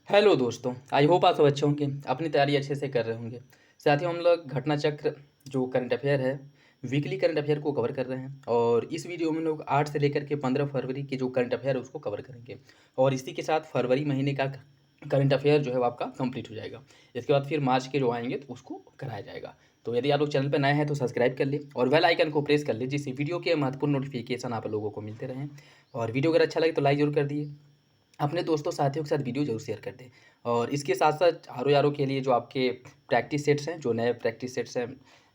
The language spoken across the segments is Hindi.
हेलो दोस्तों, आई होप आप सब अच्छे होंगे, अपनी तैयारी अच्छे से कर रहे होंगे। साथियों, हम लोग घटना चक्र जो करंट अफेयर है, वीकली करंट अफेयर को कवर कर रहे हैं और इस वीडियो में हम लोग 8 से लेकर के 15 फरवरी के जो करंट अफेयर है उसको कवर करेंगे और इसी के साथ फरवरी महीने का करंट अफेयर जो है वो आपका कंप्लीट हो जाएगा। इसके बाद फिर मार्च के जो आएंगे तो उसको कराया जाएगा। तो यदि आप लोग चैनल पर नए हैं तो सब्सक्राइब कर ले और बेल आइकन को प्रेस कर ले, जिससे वीडियो के महत्वपूर्ण नोटिफिकेशन आप लोगों को मिलते रहें। और वीडियो अगर अच्छा लगे तो लाइक जरूर कर दिए, अपने दोस्तों साथियों के साथ वीडियो जरूर शेयर कर दें। और इसके साथ साथ आर ओ के लिए जो आपके प्रैक्टिस सेट्स हैं, जो नए प्रैक्टिस सेट्स हैं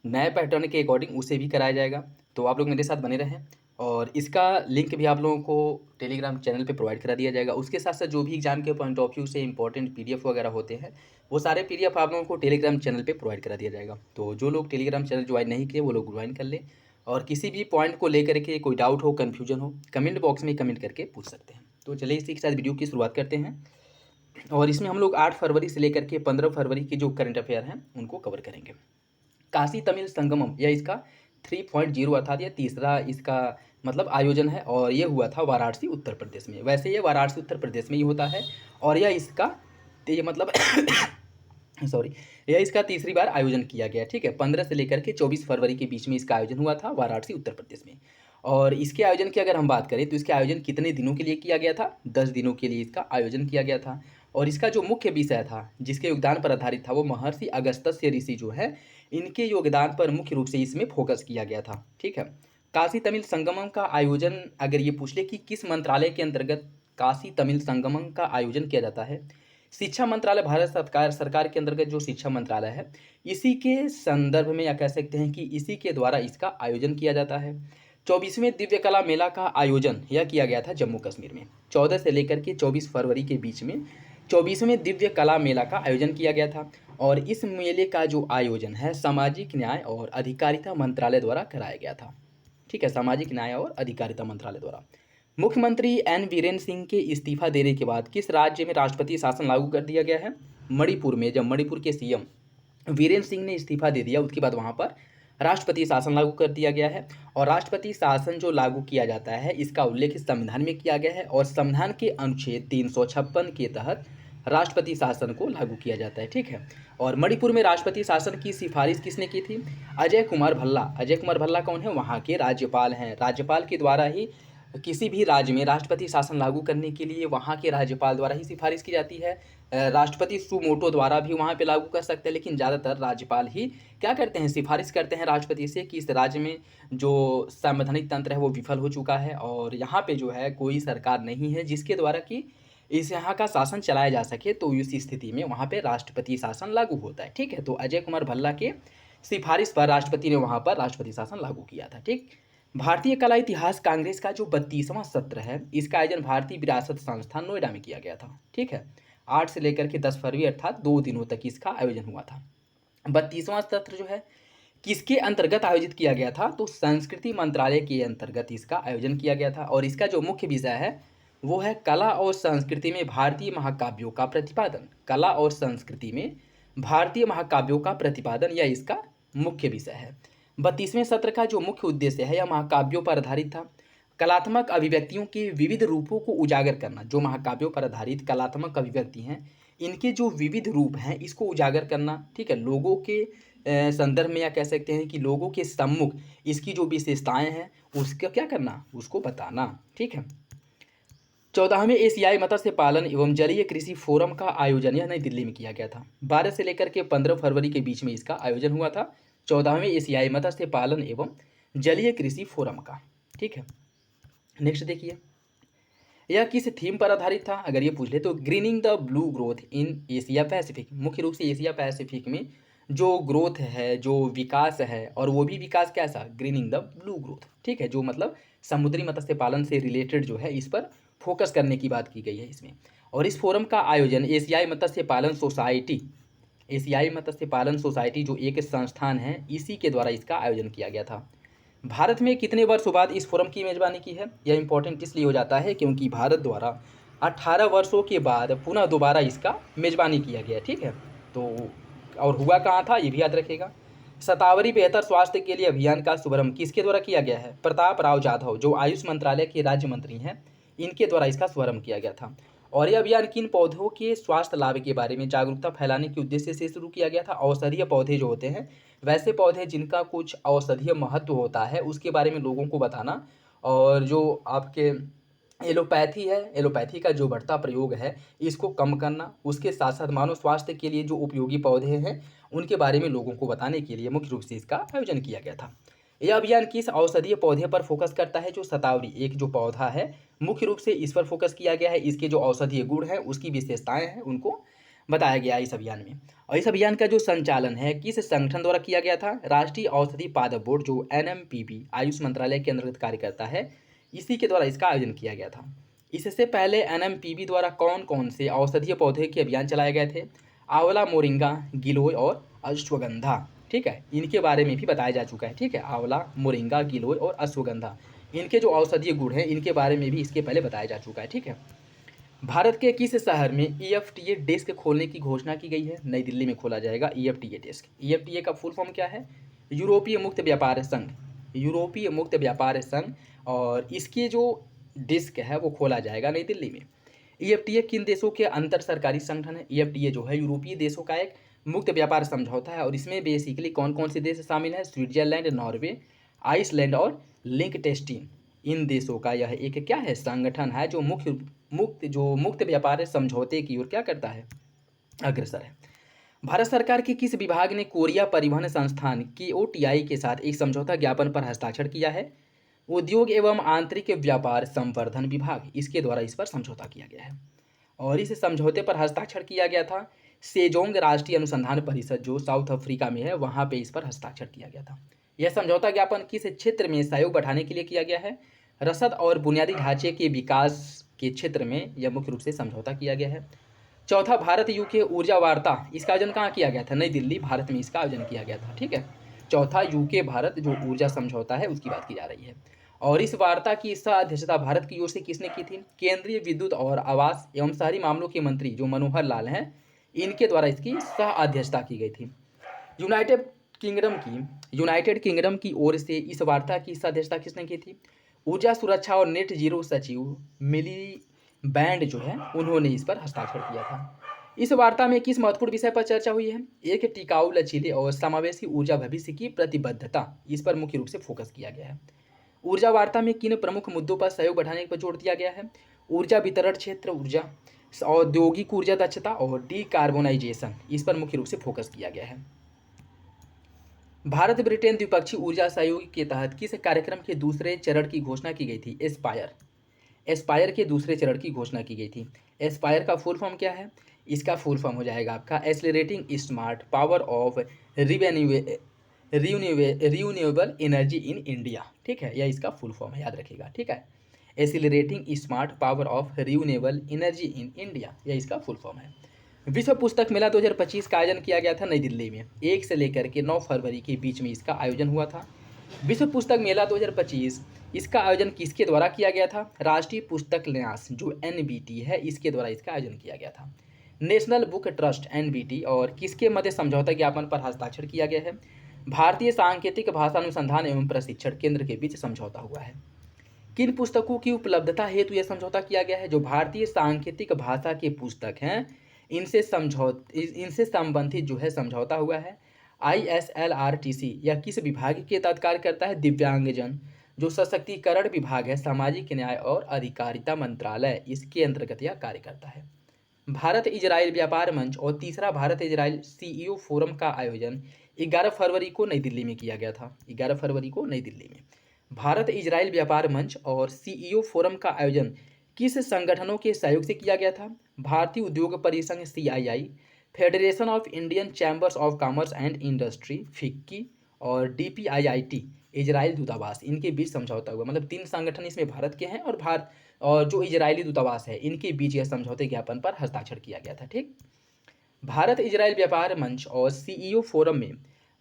नए पैटर्न के अकॉर्डिंग, उसे भी कराया जाएगा। तो आप लोग मेरे साथ बने रहें और इसका लिंक भी आप लोगों को टेलीग्राम चैनल पे प्रोवाइड करा दिया जाएगा। उसके साथ साथ जो भी एग्जाम के पॉइंट ऑफ व्यू से इंपॉर्टेंट पीडीएफ वगैरह होते हैं, वो सारे पीडीएफ आप लोगों को टेलीग्राम चैनल पे प्रोवाइड करा दिया जाएगा। तो जो लोग टेलीग्राम चैनल ज्वाइन नहीं किए वो लोग ज्वाइन कर लें और किसी भी पॉइंट को लेकर के कोई डाउट हो, कन्फ्यूजन हो, कमेंट बॉक्स में कमेंट करके पूछ सकते हैं। तो चलिए इसी के साथ वीडियो की शुरुआत करते हैं और इसमें हम लोग 8 फरवरी से लेकर के 15 फरवरी के जो करंट अफेयर हैं उनको कवर करेंगे। काशी तमिल संगमम, यह इसका 3.0 अर्थात यह तीसरा इसका मतलब आयोजन है और ये हुआ था वाराणसी उत्तर प्रदेश में। वैसे ये वाराणसी उत्तर प्रदेश में ही होता है और यह इसका ये मतलब सॉरी, यह इसका तीसरी बार आयोजन किया गया। ठीक है, 15 से लेकर के 24 फरवरी के बीच में इसका आयोजन हुआ था वाराणसी उत्तर प्रदेश में। और इसके आयोजन की अगर हम बात करें तो इसके आयोजन कितने दिनों के लिए किया गया था? 10 दिनों के लिए इसका आयोजन किया गया था। और इसका जो मुख्य विषय था जिसके योगदान पर आधारित था वो महर्षि अगस्त्य ऋषि जो है, इनके योगदान पर मुख्य रूप से इसमें फोकस किया गया था। ठीक है, काशी तमिल संगमम का आयोजन अगर ये पूछ ले कि किस मंत्रालय के अंतर्गत काशी तमिल संगमम का आयोजन किया जाता है, शिक्षा मंत्रालय, भारत सरकार के अंतर्गत जो शिक्षा मंत्रालय है, इसी के संदर्भ में या कह सकते हैं कि इसी के द्वारा इसका आयोजन किया जाता है। 24वें दिव्य कला मेला का आयोजन यह किया गया था जम्मू कश्मीर में। 14 से लेकर के 24 फरवरी के बीच में 24वें दिव्य कला मेला का आयोजन किया गया था और इस मेले का जो आयोजन है सामाजिक न्याय और अधिकारिता मंत्रालय द्वारा कराया गया था। ठीक है, सामाजिक न्याय और अधिकारिता मंत्रालय द्वारा। मुख्यमंत्री एन वीरेंद्र सिंह के इस्तीफा देने के बाद किस राज्य में राष्ट्रपति शासन लागू कर दिया गया है? मणिपुर में। जब मणिपुर के सीएम वीरेंद्र सिंह ने इस्तीफा दे दिया उसके बाद वहाँ पर राष्ट्रपति शासन लागू कर दिया गया है। और राष्ट्रपति शासन जो लागू किया जाता है इसका उल्लेख संविधान में किया गया है और संविधान के अनुच्छेद 356 के तहत राष्ट्रपति शासन को लागू किया जाता है। ठीक है, और मणिपुर में राष्ट्रपति शासन की सिफारिश किसने की थी? अजय कुमार भल्ला। अजय कुमार भल्ला कौन है? वहाँ के राज्यपाल हैं। राज्यपाल के द्वारा ही किसी भी राज्य में राष्ट्रपति शासन लागू करने के लिए वहाँ के राज्यपाल द्वारा ही सिफारिश की जाती है। राष्ट्रपति सुमोटो द्वारा भी वहाँ पे लागू कर सकते हैं, लेकिन ज़्यादातर राज्यपाल ही क्या करते हैं, सिफारिश करते हैं राष्ट्रपति से कि इस राज्य में जो संवैधानिक तंत्र है वो विफल हो चुका है और यहाँ पे जो है कोई सरकार नहीं है जिसके द्वारा कि इस यहाँ का शासन चलाया जा सके, तो इस स्थिति में वहाँ पे राष्ट्रपति शासन लागू होता है। ठीक है, तो अजय कुमार भल्ला के सिफारिश पर राष्ट्रपति ने वहाँ पर राष्ट्रपति शासन लागू किया था। ठीक, भारतीय कला इतिहास कांग्रेस का जो 32वां सत्र है इसका आयोजन भारतीय विरासत संस्थान नोएडा में किया गया था। ठीक है, 8 से लेकर के 10 फरवरी अर्थात 2 दिनों तक इसका आयोजन हुआ था। 32वां सत्र जो है किसके अंतर्गत आयोजित किया गया था? तो संस्कृति मंत्रालय के अंतर्गत इसका आयोजन किया गया था और इसका जो मुख्य विषय है वो है कला और संस्कृति में भारतीय महाकाव्यों का प्रतिपादन। कला और संस्कृति में भारतीय महाकाव्यों का प्रतिपादन यह इसका मुख्य विषय है। 32वें सत्र का जो मुख्य उद्देश्य है यह महाकाव्यों पर आधारित था। कलात्मक अभिव्यक्तियों के विविध रूपों को उजागर करना। जो महाकाव्यों पर आधारित कलात्मक अभिव्यक्ति हैं इनके जो विविध रूप हैं इसको उजागर करना। ठीक है, लोगों के संदर्भ में या कह सकते हैं कि लोगों के सम्मुख इसकी जो विशेषताएं हैं उसका क्या करना, उसको बताना। ठीक है, 14वें एशियाई मत्स्य पालन एवं जलीय कृषि फोरम का आयोजन यह नई दिल्ली में किया गया था। 12 से लेकर के 15 फरवरी के बीच में इसका आयोजन हुआ था 14वें एशियाई मत्स्य पालन एवं जलीय कृषि फोरम का। ठीक है, नेक्स्ट देखिए, यह किस थीम पर आधारित था? अगर ये पूछ ले तो grinning the blue growth in Asia Pacific. मुख्य रूप से एशिया पैसिफिक में जो ग्रोथ है, जो विकास है, और वो भी विकास कैसा? Grinning the blue growth. ठीक है, जो मतलब समुद्री मत्स्य पालन से रिलेटेड जो है इस पर फोकस करने की बात की गई है इसमें। और इस फोरम का आयोजन एशियाई मत्स्य पालन सोसाइटी, एशियाई मत्स्य पालन सोसाइटी जो एक संस्थान है इसी के द्वारा इसका आयोजन किया गया था। भारत में कितने वर्षों बाद इस फोरम की मेजबानी की है? यह इंपॉर्टेंट इसलिए हो जाता है क्योंकि भारत द्वारा 18 वर्षों के बाद पुनः दोबारा इसका मेजबानी किया गया। ठीक है, तो और हुआ कहाँ था ये भी याद रखिएगा। शतावरी बेहतर स्वास्थ्य के लिए अभियान का शुभारंभ किसके द्वारा किया गया है? प्रताप राव जाधव जो आयुष मंत्रालय के राज्य मंत्री हैं इनके द्वारा इसका शुभारंभ किया गया था। और यह अभियान किन पौधों के स्वास्थ्य लाभ के बारे में जागरूकता फैलाने के उद्देश्य से शुरू किया गया था। औषधीय पौधे जो होते हैं, वैसे पौधे जिनका कुछ औषधीय महत्व होता है, उसके बारे में लोगों को बताना। और जो आपके एलोपैथी का जो बढ़ता प्रयोग है, इसको कम करना। उसके साथ साथ मानव स्वास्थ्य के लिए जो उपयोगी पौधे हैं, उनके बारे में लोगों को बताने के लिए मुख्य रूप से इसका आयोजन किया गया था। यह अभियान किस औषधीय पौधे पर फोकस करता है? जो शतावरी एक जो पौधा है, मुख्य रूप से इस पर फोकस किया गया है। इसके जो औषधीय गुण हैं, उसकी विशेषताएं हैं, उनको बताया गया है इस अभियान में। और इस अभियान का जो संचालन है किस संगठन द्वारा किया गया था? राष्ट्रीय औषधि पादप बोर्ड जो NMPB आयुष मंत्रालय के अंतर्गत कार्य करता है, इसी के द्वारा इसका आयोजन किया गया था। इससे पहले NMPB द्वारा कौन कौन से औषधीय पौधे के अभियान चलाए गए थे? आंवला, मोरिंगा, गिलोय और अश्वगंधा। ठीक है, इनके बारे में भी बताया जा चुका है। ठीक है, आंवला, मोरिंगा, गिलोय और अश्वगंधा, इनके जो औषधीय गुण हैं, इनके बारे में भी इसके पहले बताया जा चुका है। ठीक है, भारत के किस शहर में EFTA डेस्क खोलने की घोषणा की गई है? नई दिल्ली में खोला जाएगा EFTA डेस्क। EFTA का फुल फॉर्म क्या है? यूरोपीय मुक्त व्यापार संघ। यूरोपीय मुक्त व्यापार संघ, और इसकी जो डेस्क है वो खोला जाएगा नई दिल्ली में। EFTA किन देशों के अंतर सरकारी संगठन है? EFTA जो है यूरोपीय देशों का एक मुक्त व्यापार समझौता है, और इसमें बेसिकली कौन कौन से देश शामिल हैं? स्विट्जरलैंड, नॉर्वे, आइसलैंड और लिंकटेस्टीन। इन देशों का यह एक क्या है? संगठन है, जो मुक्त व्यापार समझौते की ओर क्या करता है? अग्रसर है। भारत सरकार के किस विभाग ने कोरिया परिवहन संस्थान KOTI के साथ एक समझौता ज्ञापन पर हस्ताक्षर किया है? उद्योग एवं आंतरिक व्यापार संवर्धन विभाग, इसके द्वारा इस पर समझौता किया गया है। और इस समझौते पर हस्ताक्षर किया गया था सेजोंग राष्ट्रीय अनुसंधान परिषद जो साउथ अफ्रीका में है, वहाँ पे इस पर हस्ताक्षर किया गया था। यह समझौता ज्ञापन किस क्षेत्र में सहयोग बढ़ाने के लिए किया गया है? रसद और बुनियादी ढांचे के विकास के क्षेत्र में यह मुख्य रूप से समझौता किया गया है। चौथा, भारत UK ऊर्जा वार्ता, इसका आयोजन कहाँ किया गया था? नई दिल्ली, भारत में इसका आयोजन किया गया था। ठीक है, चौथा UK भारत जो ऊर्जा समझौता है, उसकी बात की जा रही है। और इस वार्ता की सह अध्यक्षता भारत की ओर से किसने की थी? केंद्रीय विद्युत और आवास एवं शहरी मामलों के मंत्री जो मनोहर लाल हैं, इनके द्वारा इसकी सह अध्यक्षता की गई थी। यूनाइटेड किंगडम की ओर से इस वार्ता की सह अध्यक्षता किसने की थी? ऊर्जा सुरक्षा और नेट जीरो सचिव मिली बैंड जो है, उन्होंने इस पर हस्ताक्षर किया था। इस वार्ता में किस महत्वपूर्ण विषय पर चर्चा हुई है? एक, टिकाऊ, लचीले और समावेशी ऊर्जा भविष्य की प्रतिबद्धता, इस पर मुख्य रूप से फोकस किया गया है। ऊर्जा वार्ता में किन प्रमुख मुद्दों पर सहयोग बढ़ाने पर जोर दिया गया है? ऊर्जा वितरण क्षेत्र, ऊर्जा औद्योगिक ऊर्जा दक्षता और डीकार्बोनाइजेशन, इस पर मुख्य रूप से फोकस किया गया है। भारत ब्रिटेन द्विपक्षीय ऊर्जा सहयोग के तहत किस कार्यक्रम के दूसरे चरण की घोषणा की गई थी? एस्पायर के दूसरे चरण की घोषणा की गई थी। एस्पायर का फुल फॉर्म क्या है? इसका फुल फॉर्म हो जाएगा आपका accelerating smart power of renewable energy in India. ठीक है, यह इसका फुल फॉर्म है, याद रखिएगा। ठीक है, accelerating smart power of renewable energy in India, यह इसका फुल फॉर्म है। विश्व पुस्तक मेला 2025 का आयोजन किया गया था नई दिल्ली में। 1 से लेकर के 9 फरवरी के बीच में इसका आयोजन हुआ था। विश्व पुस्तक मेला 2025, इसका आयोजन किसके द्वारा किया गया था? राष्ट्रीय पुस्तक न्यास जो NBT है, इसके द्वारा इसका आयोजन किया गया था। नेशनल बुक ट्रस्ट NBT और किसके मध्य समझौता ज्ञापन पर हस्ताक्षर किया गया है? भारतीय सांकेतिक भाषा अनुसंधान एवं प्रशिक्षण केंद्र के बीच समझौता हुआ है। किन पुस्तकों की उपलब्धता हेतु यह समझौता किया गया है? जो भारतीय सांकेतिक भाषा के पुस्तक हैं, इनसे संबंधित जो है समझौता हुआ है। ISLRTC यह किस विभाग के तहत कार्य करता है? दिव्यांगजन जो सशक्तिकरण विभाग है, सामाजिक न्याय और अधिकारिता मंत्रालय, इसके अंतर्गत यह कार्य करता है। भारत इजराइल व्यापार मंच और तीसरा भारत इजराइल CEO फोरम का आयोजन 11 फरवरी को नई दिल्ली में किया गया था। 11 फरवरी को नई दिल्ली में भारत इजराइल व्यापार मंच और CEO फोरम का आयोजन किस संगठनों के सहयोग से किया गया था? भारतीय उद्योग परिसंघ CII, federation of Indian chambers of commerce and industry FICCI और DPIIT इजराइल दूतावास, इनके बीच समझौता हुआ। मतलब 3 संगठन इसमें भारत के हैं, और जो इजरायली दूतावास है, इनके बीच यह समझौते ज्ञापन पर हस्ताक्षर किया गया था। ठीक, भारत इजराइल व्यापार मंच और CEO फोरम में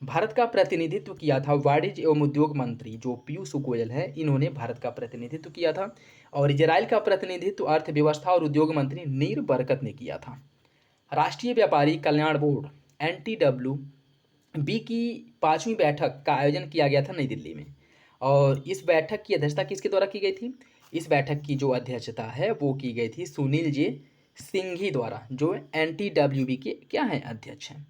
भारत का प्रतिनिधित्व किया था वाणिज्य एवं उद्योग मंत्री जो पीयूष गोयल है, इन्होंने भारत का प्रतिनिधित्व किया था। और इजराइल का प्रतिनिधित्व अर्थव्यवस्था और उद्योग मंत्री नीर बरकत ने किया था। राष्ट्रीय व्यापारी कल्याण बोर्ड NTWB की 5वीं बैठक का आयोजन किया गया था नई दिल्ली में, और इस बैठक की अध्यक्षता किसके द्वारा की गई थी? इस बैठक की जो अध्यक्षता है वो की गई थी सुनील जे सिंघी द्वारा, जो NTWB के क्या हैं, अध्यक्ष हैं।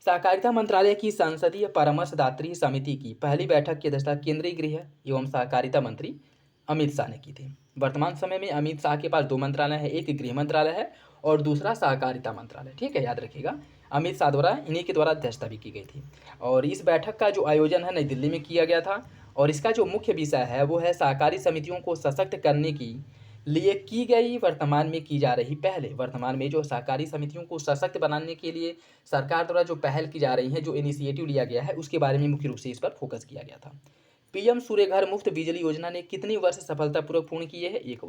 सहकारिता मंत्रालय की संसदीय परामर्शदात्री समिति की पहली बैठक की अध्यक्षता केंद्रीय गृह एवं सहकारिता मंत्री अमित शाह ने की थी। वर्तमान समय में अमित शाह के पास 2 मंत्रालय है, एक गृह मंत्रालय है और दूसरा सहकारिता मंत्रालय। ठीक है, याद रखिएगा, अमित शाह द्वारा, इन्हीं के द्वारा अध्यक्षता भी की गई थी। और इस बैठक का जो आयोजन है नई दिल्ली में किया गया था और इसका जो मुख्य विषय है वो है सहकारी समितियों को सशक्त करने की लिए की गई वर्तमान में की जा रही पहले। वर्तमान में जो सहकारी समितियों को सशक्त बनाने के लिए सरकार द्वारा जो पहल की जा रही है, जो इनिशिएटिव लिया गया है, उसके बारे में मुख्य रूप से इस पर फोकस किया गया था। पीएम सूर्य घर मुफ्त बिजली योजना ने कितनी वर्ष सफलतापूर्वक पूर्ण किए हैं? 1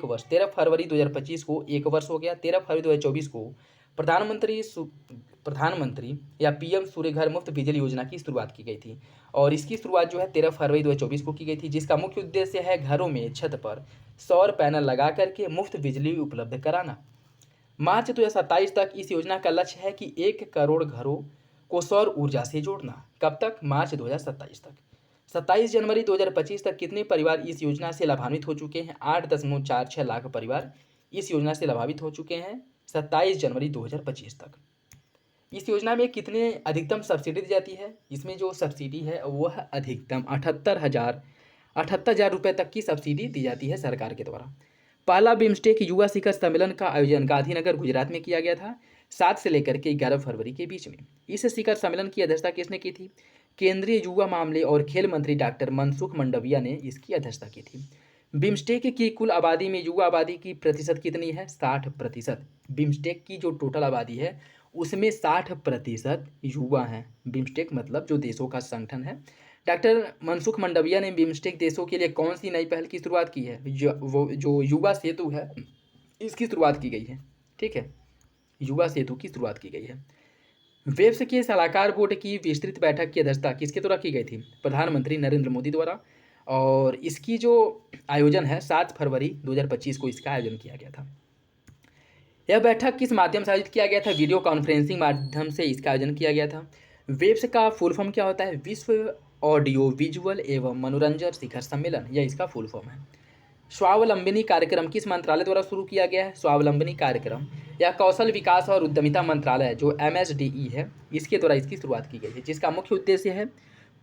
वर्ष। 13 फरवरी 2025 को 1 वर्ष हो गया। 13 फरवरी 2024 को प्रधानमंत्री या पीएम सूर्य घर मुफ्त बिजली योजना की शुरुआत की गई थी और इसकी शुरुआत जो है 13 फरवरी 2024 को की गई थी, जिसका मुख्य उद्देश्य है घरों में छत पर सौर पैनल लगा करके मुफ्त बिजली उपलब्ध कराना। मार्च 2027 तक इस योजना का लक्ष्य है कि 1 करोड़ घरों को सौर ऊर्जा से जोड़ना। कब तक? मार्च 2027 तक। 27 जनवरी 2025 तक कितने परिवार इस योजना से लाभान्वित हो चुके हैं? 8.46 लाख परिवार इस योजना से लाभान्वित हो चुके हैं 27 जनवरी 2025 तक। इस योजना में कितने अधिकतम सब्सिडी दी जाती है? इसमें जो सब्सिडी है वह अधिकतम 78,000 रुपये तक की सब्सिडी दी जाती है सरकार के द्वारा। पहला बिम्स्टेक युवा शिखर सम्मेलन का आयोजन गांधीनगर गुजरात में किया गया था 7 से लेकर के 11 फरवरी के बीच में। इस शिखर सम्मेलन की अध्यक्षता किसने की थी? केंद्रीय युवा मामले और खेल मंत्री डॉक्टर मनसुख मंडाविया ने इसकी अध्यक्षता की थी। बिम्स्टेक की कुल आबादी में युवा आबादी की प्रतिशत कितनी है? 60%। बिम्स्टेक की जो टोटल आबादी है उसमें 60% युवा हैं। बिम्स्टेक मतलब जो देशों का संगठन है। डॉक्टर मनसुख मंडाविया ने बिम्स्टेक देशों के लिए कौन सी नई पहल की शुरुआत की है? वो जो युवा सेतु है इसकी शुरुआत की गई है। ठीक है, युवा सेतु की शुरुआत की गई है। वेब्स के सलाहकार बोर्ड की विस्तृत बैठक की अध्यक्षता किसके द्वारा की गई थी? प्रधानमंत्री नरेंद्र मोदी द्वारा। और इसकी जो आयोजन है 7 फरवरी 2025 को इसका आयोजन किया गया था। यह बैठक किस माध्यम से आयोजित किया गया था? वीडियो कॉन्फ्रेंसिंग माध्यम से इसका आयोजन किया गया था। वेब्स का फुल फॉर्म क्या होता है? विश्व ऑडियो विजुअल एवं मनोरंजन शिखर सम्मेलन, यह इसका फुल फॉर्म है। स्वावलंबनी कार्यक्रम किस मंत्रालय द्वारा शुरू किया गया है? स्वावलंबनी कार्यक्रम या कौशल विकास और उद्यमिता मंत्रालय जो MSDE है, इसके द्वारा इसकी शुरुआत की गई है, जिसका मुख्य उद्देश्य है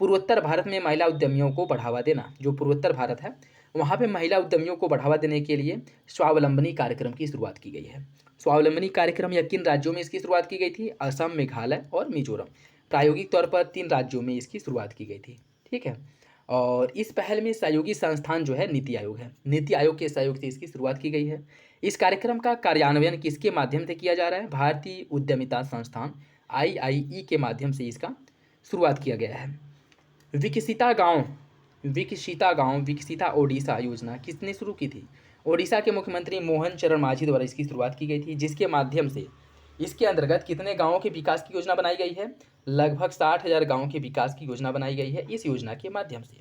पूर्वोत्तर भारत में महिला उद्यमियों को बढ़ावा देना। जो पूर्वोत्तर भारत है वहाँ पे महिला उद्यमियों को बढ़ावा देने के लिए स्वावलंबनी कार्यक्रम की शुरुआत की गई है। स्वावलंबनी कार्यक्रम या किन राज्यों में इसकी शुरुआत की गई थी? असम, मेघालय और मिजोरम। प्रायोगिक तौर पर 3 राज्यों में इसकी शुरुआत की गई थी। ठीक है, और इस पहल में सहयोगी संस्थान जो है नीति आयोग है। नीति आयोग के सहयोग से इसकी शुरुआत की गई है। इस कार्यक्रम का कार्यान्वयन किसके माध्यम से किया जा रहा है? भारतीय उद्यमिता संस्थान IIE के माध्यम से इसका शुरुआत किया गया है। विकसिता गाँव विकसिता ओडिशा योजना किसने शुरू की थी? ओडिशा के मुख्यमंत्री मोहन चरण मांझी द्वारा इसकी शुरुआत की गई थी, जिसके माध्यम से इसके अंतर्गत कितने गाँवों के विकास की योजना बनाई गई है? लगभग 60,000 गाँवों के विकास की योजना बनाई गई है इस योजना के माध्यम से।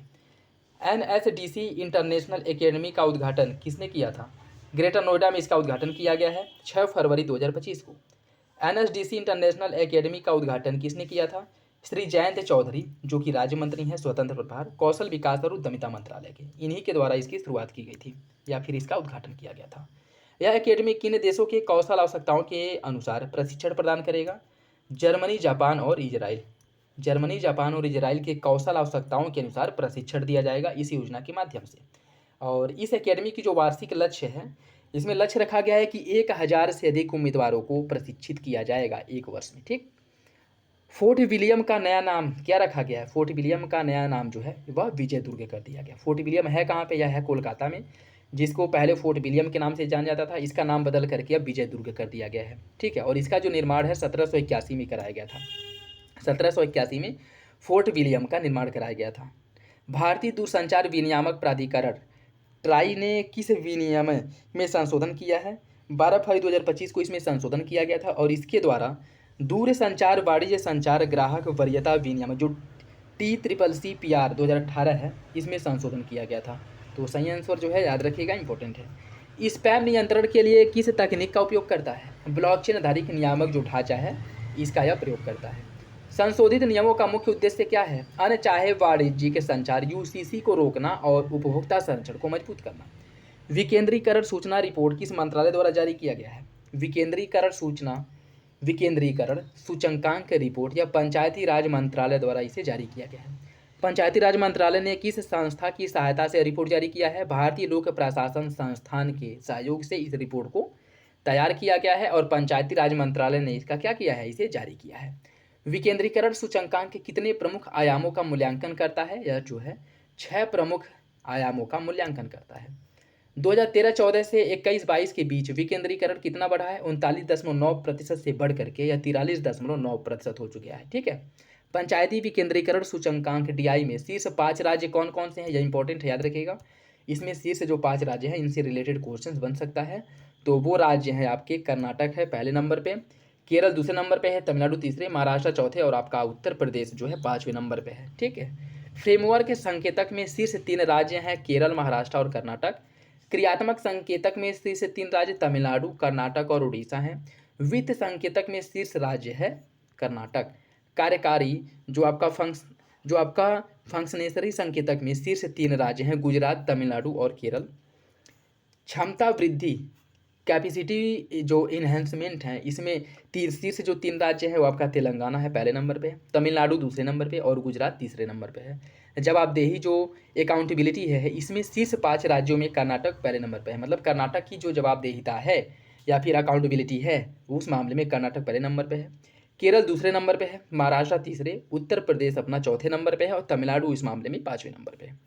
NSDC इंटरनेशनल एकेडमी का उद्घाटन किसने किया था? ग्रेटर नोएडा में इसका उद्घाटन किया गया है 6 फरवरी 2025 को। NSDC इंटरनेशनल एकेडमी का उद्घाटन किसने किया था? श्री जयंत चौधरी, जो कि राज्य मंत्री हैं स्वतंत्र प्रभार कौशल विकास और उद्यमिता मंत्रालय के, इन्हीं के द्वारा इसकी शुरुआत की गई थी या फिर इसका उद्घाटन किया गया था। यह एकेडमी किन देशों के कौशल आवश्यकताओं के अनुसार प्रशिक्षण प्रदान करेगा? जर्मनी, जापान और इजराइल। जर्मनी, जापान और इजराइल के कौशल आवश्यकताओं के अनुसार प्रशिक्षण दिया जाएगा इस योजना के माध्यम से। और इस एकेडमी की जो वार्षिक लक्ष्य है, इसमें लक्ष्य रखा गया है कि 1000 से अधिक उम्मीदवारों को प्रशिक्षित किया जाएगा 1 वर्ष में। ठीक, फोर्ट विलियम का नया नाम क्या रखा गया है? फोर्ट विलियम का नया नाम जो है वह विजय दुर्ग कर दिया गया। फोर्ट विलियम है कहाँ पे? यह है कोलकाता में, जिसको पहले फोर्ट विलियम के नाम से जाना जाता था, इसका नाम बदल करके अब विजय दुर्ग कर दिया गया है। ठीक है, और इसका जो निर्माण है 1781 में कराया गया था। 1781 में फोर्ट विलियम का निर्माण कराया गया था। भारतीय दूरसंचार विनियामक प्राधिकरण ट्राई ने किस विनियम में संशोधन किया है? 12 फरवरी 2025 को इसमें संशोधन किया गया था और इसके द्वारा दूर संचार वाणिज्य संचार ग्राहक वरीयता विनियम जो TCCPR 2018 है, इसमें संशोधन किया गया था। तो सही आंसर जो है याद रखिएगा, इंपॉर्टेंट है। स्पैम नियंत्रण के लिए किस तकनीक का उपयोग करता है? ब्लॉकचेन आधारित नियामक जो ढांचा है इसका यह प्रयोग करता है। संशोधित नियमों का मुख्य उद्देश्य क्या है? अनचाहे वाणिज्यिक संचार UCC को रोकना और उपभोक्ता संरक्षण को मजबूत करना। विकेंद्रीकरण सूचना रिपोर्ट किस मंत्रालय द्वारा जारी किया गया है? विकेंद्रीकरण सूचकांक रिपोर्ट या पंचायती राज मंत्रालय द्वारा इसे जारी किया गया है। पंचायती राज मंत्रालय ने किस संस्था की सहायता से रिपोर्ट जारी किया है? भारतीय लोक प्रशासन संस्थान के सहयोग से इस रिपोर्ट को तैयार किया गया है और पंचायती राज मंत्रालय ने इसका क्या किया है? इसे जारी किया है। विकेंद्रीकरण सूचकांक के कितने प्रमुख आयामों का मूल्यांकन करता है? यह जो है 6 प्रमुख आयामों का मूल्यांकन करता है। 2013-14 से 21-22 के बीच विकेंद्रीकरण कितना बढ़ा है? 39.9% से बढ़ करके यह 43.9% हो चुका है। ठीक है। पंचायती विकेंद्रीकरण सूचकांक DI में शीर्ष 5 राज्य कौन कौन से हैं? यह इंपॉर्टेंट है, याद रखिएगा। इसमें शीर्ष जो 5 राज्य हैं इनसे रिलेटेड क्वेश्चन बन सकता है। तो वो राज्य हैं आपके, कर्नाटक है पहले नंबर पे, केरल दूसरे नंबर पे है, तमिलनाडु तीसरे, महाराष्ट्र चौथे और आपका उत्तर प्रदेश जो है 5वें नंबर पे है। ठीक है। फ्रेमवर्क के संकेतक में शीर्ष 3 राज्य हैं, केरल, महाराष्ट्र और कर्नाटक। क्रियात्मक संकेतक में शीर्ष 3 राज्य तमिलनाडु, कर्नाटक और उड़ीसा हैं। वित्त संकेतक में शीर्ष राज्य है कर्नाटक। कार्यकारी जो आपका फंक्शनेसरी संकेतक में शीर्ष 3 राज्य हैं, गुजरात, तमिलनाडु और केरल। क्षमता वृद्धि कैपेसिटी जो इन्हेंसमेंट है, इसमें शीर्ष जो 3 राज्य हैं वो आपका तेलंगाना है पहले नंबर पे, तमिलनाडु दूसरे नंबर पे और गुजरात तीसरे नंबर पे है। जवाबदेही जो अकाउंटेबिलिटी है, इसमें शीर्ष 5 राज्यों में कर्नाटक पहले नंबर पे है। मतलब कर्नाटक की जो जवाबदेहिता है या फिर अकाउंटेबिलिटी है उस मामले में कर्नाटक पहले नंबर पे है, केरल दूसरे नंबर पे है, महाराष्ट्र तीसरे, उत्तर प्रदेश अपना चौथे नंबर पे है और तमिलनाडु इस मामले में 5वें नंबर पे है।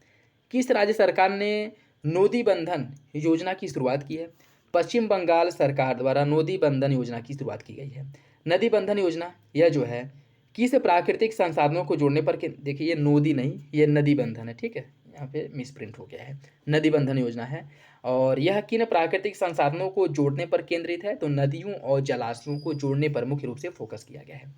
किस राज्य सरकार ने नोदी बंधन योजना की शुरुआत की है? पश्चिम बंगाल सरकार द्वारा नोदी बंधन योजना की शुरुआत की गई है। नदी बंधन योजना यह जो है किस प्राकृतिक संसाधनों को जोड़ने पर देखिए, ये नोदी नहीं, ये नदी बंधन है। ठीक है, यहाँ पे मिसप्रिंट हो गया है, नदी बंधन योजना है। और यह किन प्राकृतिक संसाधनों को जोड़ने पर केंद्रित है? तो नदियों और जलाशयों को जोड़ने पर मुख्य रूप से फोकस किया गया है।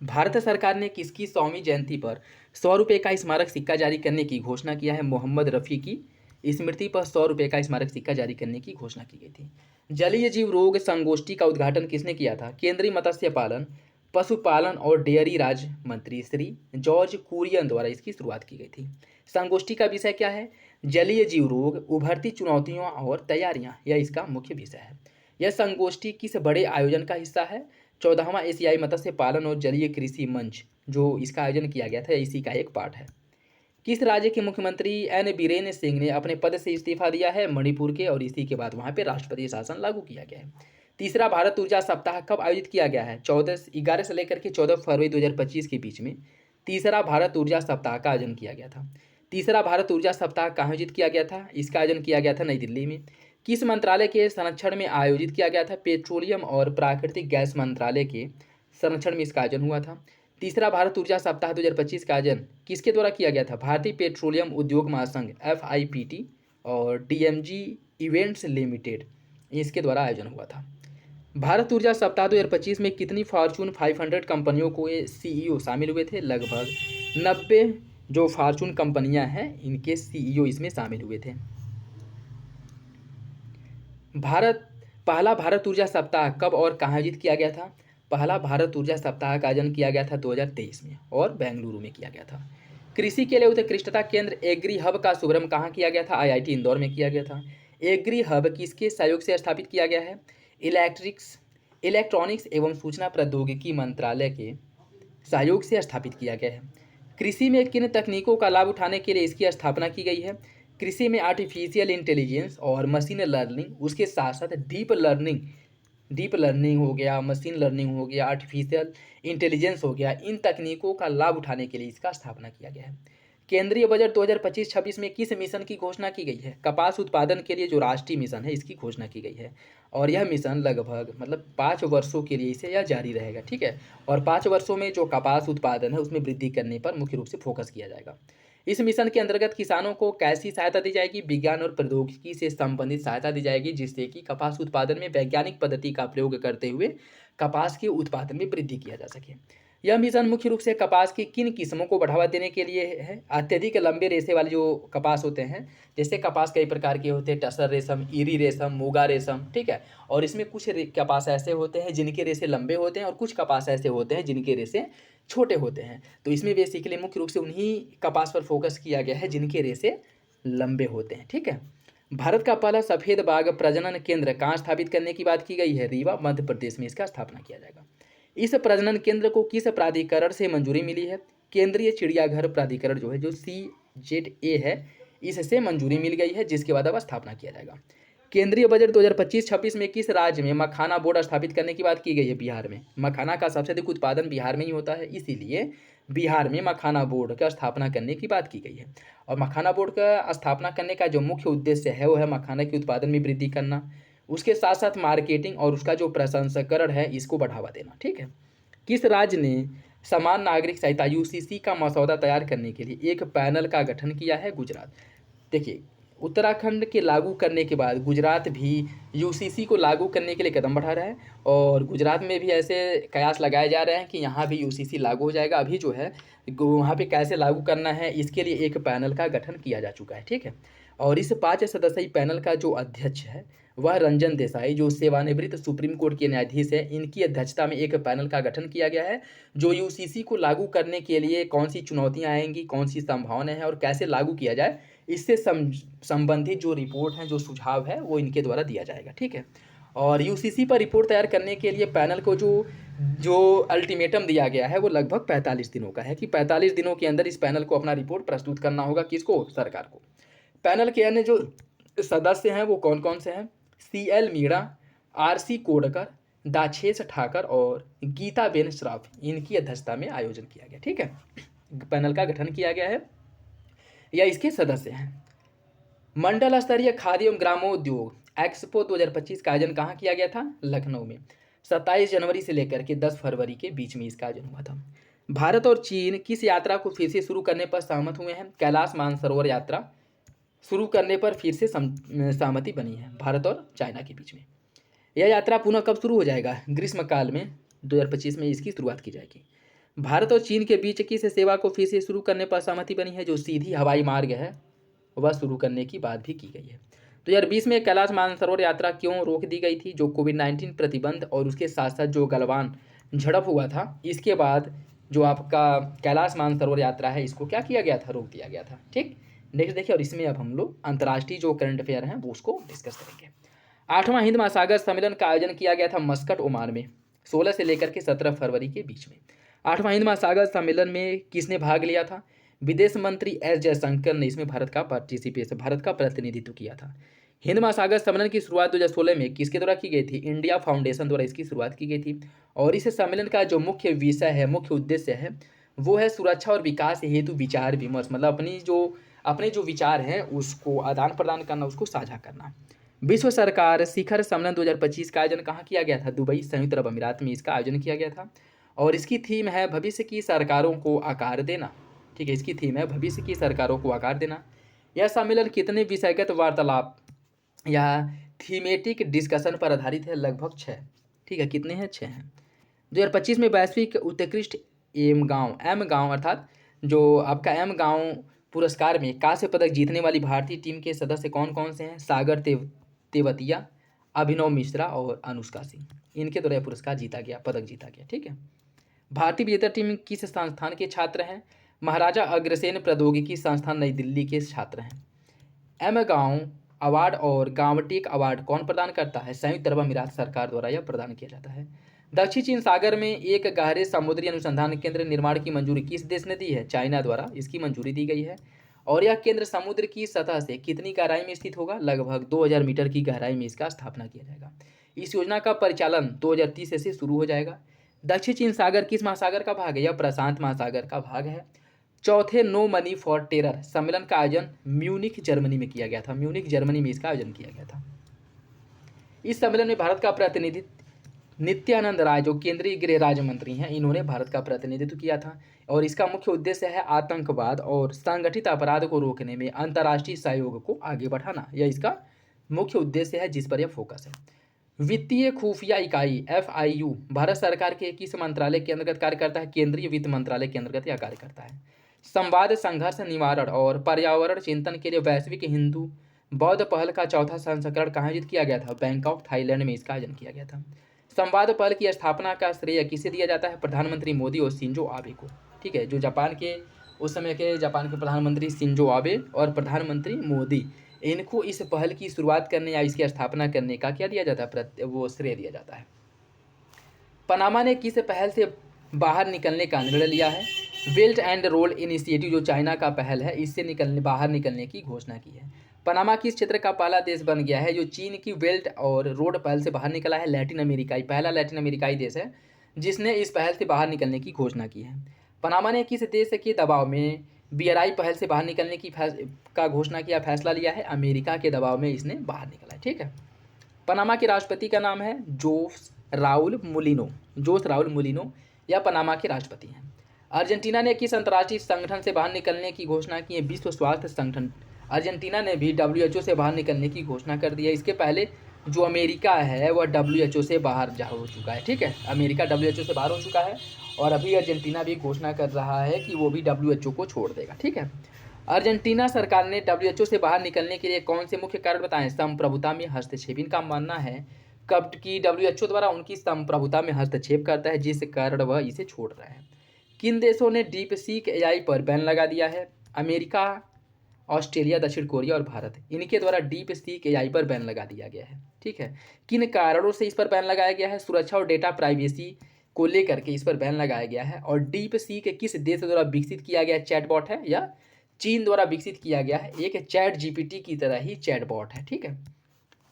भारत सरकार ने किसकी 100वीं जयंती पर 100 रुपये का स्मारक सिक्का जारी करने की घोषणा किया है? मोहम्मद रफ़ी की स्मृति पर 100 रुपये का स्मारक सिक्का जारी करने की घोषणा की गई थी। जलीय जीव रोग संगोष्ठी का उद्घाटन किसने किया था? केंद्रीय मत्स्य पालन, पशुपालन और डेयरी राज्य मंत्री श्री जॉर्ज कुरियन द्वारा इसकी शुरुआत की गई थी। संगोष्ठी का विषय क्या है? जलीय जीव रोग, उभरती चुनौतियां और तैयारियां, यह इसका मुख्य विषय है। यह संगोष्ठी किस बड़े आयोजन का हिस्सा है? 14वां एशियाई मत्स्य पालन और जलीय कृषि मंच जो इसका आयोजन किया गया था, इसी का एक पार्ट है। किस राज्य के मुख्यमंत्री एन बीरेन सिंह ने अपने पद से इस्तीफा दिया है? मणिपुर के, और इसी के बाद वहां पे राष्ट्रपति शासन लागू किया गया है। तीसरा भारत ऊर्जा सप्ताह कब आयोजित किया गया है? 11 से लेकर के 14 फरवरी 2025 के बीच में तीसरा भारत ऊर्जा सप्ताह का आयोजन किया गया था। तीसरा भारत ऊर्जा सप्ताह कहाँ आयोजित किया गया था? इसका आयोजन किया गया था नई दिल्ली में। किस मंत्रालय के संरक्षण में आयोजित किया गया था? पेट्रोलियम और प्राकृतिक गैस मंत्रालय के संरक्षण में इसका आयोजन हुआ था। तीसरा भारत ऊर्जा सप्ताह 2025 का आयोजन किसके द्वारा किया गया था? भारतीय पेट्रोलियम उद्योग महासंघ FIPT और DMG इवेंट्स लिमिटेड, इसके द्वारा आयोजन हुआ था। भारत ऊर्जा सप्ताह 2025 में कितनी फॉर्चून 500 कंपनियों को ये CEO शामिल हुए थे? लगभग 90 जो फॉर्चून कंपनियां हैं इनके CEO इसमें शामिल हुए थे। पहला भारत ऊर्जा सप्ताह कब और कहाँ आयोजित किया गया था? पहला भारत ऊर्जा सप्ताह का आयोजन किया गया था 2023 में और बेंगलुरु में किया गया था। कृषि के लिए उत्कृष्टता केंद्र एग्री हब का शुभारंभ कहाँ किया गया था? IIT इंदौर में किया गया था। एग्री हब किसके सहयोग से स्थापित किया गया है? इलेक्ट्रॉनिक्स एवं सूचना प्रौद्योगिकी मंत्रालय के सहयोग से स्थापित किया गया है। कृषि में किन तकनीकों का लाभ उठाने के लिए इसकी स्थापना की गई है? कृषि में आर्टिफिशियल इंटेलिजेंस और मशीन लर्निंग, उसके साथ साथ डीप लर्निंग हो गया, मशीन लर्निंग हो गया, आर्टिफिशियल इंटेलिजेंस हो गया, इन तकनीकों का लाभ उठाने के लिए इसका स्थापना किया गया है। केंद्रीय बजट 2025-26 में किस मिशन की घोषणा की गई है? कपास उत्पादन के लिए जो राष्ट्रीय मिशन है इसकी घोषणा की गई है और यह मिशन लगभग 5 वर्षों के लिए इसे यह जारी रहेगा। ठीक है, और 5 वर्षों में जो कपास उत्पादन है उसमें वृद्धि करने पर मुख्य रूप से फोकस किया जाएगा। इस मिशन के अंतर्गत किसानों को कैसी सहायता दी जाएगी? विज्ञान और प्रौद्योगिकी से संबंधित सहायता दी जाएगी, जिससे कि कपास उत्पादन में वैज्ञानिक पद्धति का प्रयोग करते हुए कपास के उत्पादन में वृद्धि किया जा सके। यह मिशन मुख्य रूप से कपास की किन किस्मों को बढ़ावा देने के लिए है? अत्यधिक लंबे रेशे वाले जो कपास होते हैं, जैसे कपास कई प्रकार के होते हैं, टसर रेशम, ईरी रेशम, मूगा रेशम। ठीक है, और इसमें कुछ कपास ऐसे होते हैं जिनके रेशे लंबे होते हैं और कुछ कपास ऐसे होते हैं जिनके रेशे छोटे होते हैं। तो इसमें बेसिकली मुख्य रूप से उन्हीं कपास पर फोकस किया गया है जिनके रेशे लंबे होते हैं। ठीक है, भारत का पहला सफ़ेद बाघ प्रजनन केंद्र कहाँ स्थापित करने की बात की गई है? रीवा मध्य प्रदेश में इसका स्थापना किया जाएगा। इस प्रजनन केंद्र को किस प्राधिकरण से मंजूरी मिली है? केंद्रीय चिड़ियाघर प्राधिकरण जो है, जो CZA है, इससे मंजूरी मिल गई है, जिसके बाद अब स्थापना किया जाएगा। केंद्रीय बजट 2025-26 में किस राज्य में मखाना बोर्ड स्थापित करने की बात की गई है? बिहार में। मखाना का सबसे अधिक उत्पादन बिहार में ही होता है, इसीलिए बिहार में मखाना बोर्ड का स्थापना करने की बात की गई है। और मखाना बोर्ड का स्थापना करने का जो मुख्य उद्देश्य है वो है मखाना के उत्पादन में वृद्धि करना, उसके साथ साथ मार्केटिंग और उसका जो प्रसंस्करण है इसको बढ़ावा देना। ठीक है। किस राज्य ने समान नागरिक संहिता UCC का मसौदा तैयार करने के लिए एक पैनल का गठन किया है? गुजरात। देखिए, उत्तराखंड के लागू करने के बाद गुजरात भी UCC को लागू करने के लिए कदम बढ़ा रहा है, और गुजरात में भी ऐसे कयास लगाए जा रहे हैं कि यहाँ भी UCC लागू हो जाएगा। अभी जो है वहाँ पे कैसे लागू करना है इसके लिए एक पैनल का गठन किया जा चुका है। ठीक है। और इस 5 सदस्यीय पैनल का जो अध्यक्ष है वह रंजन देसाई, जो सेवानिवृत्त सुप्रीम कोर्ट के न्यायाधीश है, इनकी अध्यक्षता में एक पैनल का गठन किया गया है, जो UCC को लागू करने के लिए कौन सी चुनौतियाँ आएंगी, कौन सी संभावनाएं हैं और कैसे लागू किया जाए, इससे संबंधित जो रिपोर्ट हैं, जो सुझाव है, वो इनके द्वारा दिया जाएगा। ठीक है। और UCC पर रिपोर्ट तैयार करने के लिए पैनल को जो जो अल्टीमेटम दिया गया है वो लगभग 45 दिनों का है, कि 45 दिनों के अंदर इस पैनल को अपना रिपोर्ट प्रस्तुत करना होगा। किसको? सरकार को। पैनल के अन्य जो सदस्य हैं वो कौन कौन से हैं? CL मीणा, RC कोडकर, दाछेस ठाकर और गीताबेन श्रॉफ, इनकी अध्यक्षता में आयोजन किया गया। ठीक है। पैनल का गठन किया गया है या इसके सदस्य हैं। मंडल स्तरीय खाद्य एवं ग्रामोद्योग एक्सपो 2025 का आयोजन कहाँ किया गया था? लखनऊ में। 27 जनवरी से लेकर के 10 फरवरी के बीच में इसका आयोजन हुआ था। भारत और चीन किस यात्रा को फिर से शुरू करने पर सहमत हुए हैं? कैलाश मानसरोवर यात्रा शुरू करने पर फिर से सहमति बनी है भारत और चाइना के बीच में। यह यात्रा पुनः कब शुरू हो जाएगा? ग्रीष्मकाल में 2025 में इसकी शुरुआत की जाएगी। भारत और चीन के बीच किस सेवा को फिर से शुरू करने पर सहमति बनी है? जो सीधी हवाई मार्ग है वह शुरू करने की बात भी की गई है। 2020 में कैलाश मानसरोवर यात्रा क्यों रोक दी गई थी? जो कोविड-19 प्रतिबंध और उसके साथ साथ जो गलवान झड़प हुआ था, इसके बाद जो आपका कैलाश मानसरोवर यात्रा है इसको क्या किया गया था? रोक दिया गया था। ठीक। नेक्स्ट देखिए, और इसमें अब हम लोग अंतर्राष्ट्रीय जो करंट अफेयर हैं वो उसको डिस्कस करेंगे। 8वां हिंद महासागर सम्मेलन का आयोजन किया गया था मस्कट, ओमान में 16 से लेकर के 17 फरवरी के बीच में। 8वां हिंद महासागर सम्मेलन में किसने भाग लिया था? विदेश मंत्री S जयशंकर ने इसमें भारत का प्रतिनिधित्व किया था। हिंद महासागर सम्मेलन की शुरुआत 2016 में किसके द्वारा की गई थी? इंडिया फाउंडेशन द्वारा इसकी शुरुआत की गई थी। और इस सम्मेलन का जो मुख्य विषय है, मुख्य उद्देश्य है, वो है सुरक्षा और विकास हेतु विचार विमर्श, मतलब अपने जो विचार हैं उसको आदान प्रदान करना, उसको साझा करना। विश्व सरकार शिखर सम्मेलन 2025 का आयोजन कहाँ किया गया था? दुबई, संयुक्त अरब अमीरात में इसका आयोजन किया गया था। और इसकी थीम है भविष्य की सरकारों को आकार देना। ठीक है, इसकी थीम है भविष्य की सरकारों को आकार देना। यह सम्मेलन कितने विषयगत वार्तालाप या थीमेटिक डिस्कशन पर आधारित है? लगभग 6। ठीक है, कितने हैं? 6 हैं। 2025 में वैश्विक उत्कृष्ट एम गाँव अर्थात जो आपका एम गाँव पुरस्कार में कांस्य पदक जीतने वाली भारतीय टीम के सदस्य कौन कौन से हैं? सागर तेवतिया, अभिनव मिश्रा और अनुष्का सिंह, इनके द्वारा पुरस्कार जीता गया, पदक जीता गया। ठीक है। भारतीय विजेता टीम किस संस्थान के छात्र हैं? महाराजा अग्रसेन प्रौद्योगिकी संस्थान नई दिल्ली के छात्र हैं। एम गाँव अवार्ड और गांवटेक अवार्ड कौन प्रदान करता है? संयुक्त अरब अमीरात सरकार द्वारा यह प्रदान किया जाता है। दक्षिण चीन सागर में एक गहरे समुद्री अनुसंधान केंद्र निर्माण की मंजूरी किस देश ने दी है? चाइना द्वारा इसकी मंजूरी दी गई है। और यह केंद्र समुद्र की सतह से कितनी गहराई में स्थित होगा? लगभग 2000 मीटर की गहराई में इसका स्थापना किया जाएगा। इस योजना का परिचालन 2030 से शुरू हो जाएगा। दक्षिण चीन सागर किस महासागर का भाग है? यह प्रशांत महासागर का भाग है। चौथे नो मनी फॉर टेरर सम्मेलन का आयोजन म्यूनिख जर्मनी में किया गया था। म्यूनिख जर्मनी में इसका आयोजन किया गया था। इस सम्मेलन में भारत का प्रतिनिधित्व नित्यानंद राय, जो केंद्रीय गृह राज्य मंत्री हैं, इन्होंने भारत का प्रतिनिधित्व किया था। और इसका मुख्य उद्देश्य है आतंकवाद और संगठित अपराध को रोकने में अंतर्राष्ट्रीय सहयोग को आगे बढ़ाना। यह इसका मुख्य उद्देश्य है जिस पर यह फोकस है। वित्तीय खुफिया इकाई FIU भारत सरकार के किस मंत्रालय के अंतर्गत कार्य करता है? केंद्रीय वित्त मंत्रालय के अंतर्गत यह कार्य करता है। संवाद, संघर्ष निवारण और पर्यावरण चिंतन के लिए वैश्विक हिंदू बौद्ध पहल का 4था संस्करण कहाँ आयोजित किया गया था? बैंकॉक, थाईलैंड में इसका आयोजन किया गया था। संवाद पहल की स्थापना का श्रेय किसे दिया जाता है? प्रधानमंत्री मोदी और शिंजो आबे को। ठीक है, जो उस समय के जापान के प्रधानमंत्री शिंजो आबे और प्रधानमंत्री मोदी, इनको इस पहल की शुरुआत करने या इसकी स्थापना करने का क्या दिया जाता है, वो श्रेय दिया जाता है। पनामा ने किस पहल से बाहर निकलने का निर्णय लिया है? बेल्ट एंड रोड इनिशिएटिव जो चाइना का पहल है, इससे बाहर निकलने की घोषणा की है। पनामा किस क्षेत्र का पहला देश बन गया है जो चीन की बेल्ट और रोड पहल से बाहर निकला है? लैटिन अमेरिकाई, पहला लैटिन अमेरिकाई देश है जिसने इस पहल से बाहर निकलने की घोषणा की है। पनामा ने किस देश के दबाव में बीआरआई पहल से बाहर निकलने का घोषणा किया, फैसला लिया है? अमेरिका के दबाव में इसने बाहर निकला है। ठीक है। पनामा के राष्ट्रपति का नाम है जोस राउल मुलिनो। जोस राउल मुलिनो या पनामा के राष्ट्रपति हैं। अर्जेंटीना ने किस अंतर्राष्ट्रीय संगठन से बाहर निकलने की घोषणा की है? विश्व स्वास्थ्य संगठन। अर्जेंटीना ने भी WHO से बाहर निकलने की घोषणा कर दी है। इसके पहले जो अमेरिका है वह WHO से बाहर हो चुका है। ठीक है, अमेरिका WHO से बाहर हो चुका है और अभी अर्जेंटीना भी घोषणा कर रहा है कि वो भी WHO को छोड़ देगा। ठीक है। अर्जेंटीना सरकार ने WHO से बाहर निकलने के लिए कौन से मुख्य कारण बताएं? संप्रभुता में हस्तक्षेप। इनका मानना है कब कि WHO द्वारा उनकी संप्रभुता में हस्तक्षेप करता है, जिस कारण वह इसे छोड़ रहे हैं। किन देशों ने डीप सीक AI पर बैन लगा दिया है? अमेरिका, ऑस्ट्रेलिया, दक्षिण कोरिया और भारत। इनके द्वारा डीप सीक AI पर बैन लगा दिया गया है। ठीक है। किन कारणों से इस पर बैन लगाया गया है? सुरक्षा और डेटा प्राइवेसी को लेकर के इस पर बैन लगाया गया है। और डीप सीक किस देश द्वारा विकसित किया गया चैटबॉट है या चीन द्वारा विकसित किया गया है? एक ChatGPT की तरह ही चैटबॉट है। ठीक है।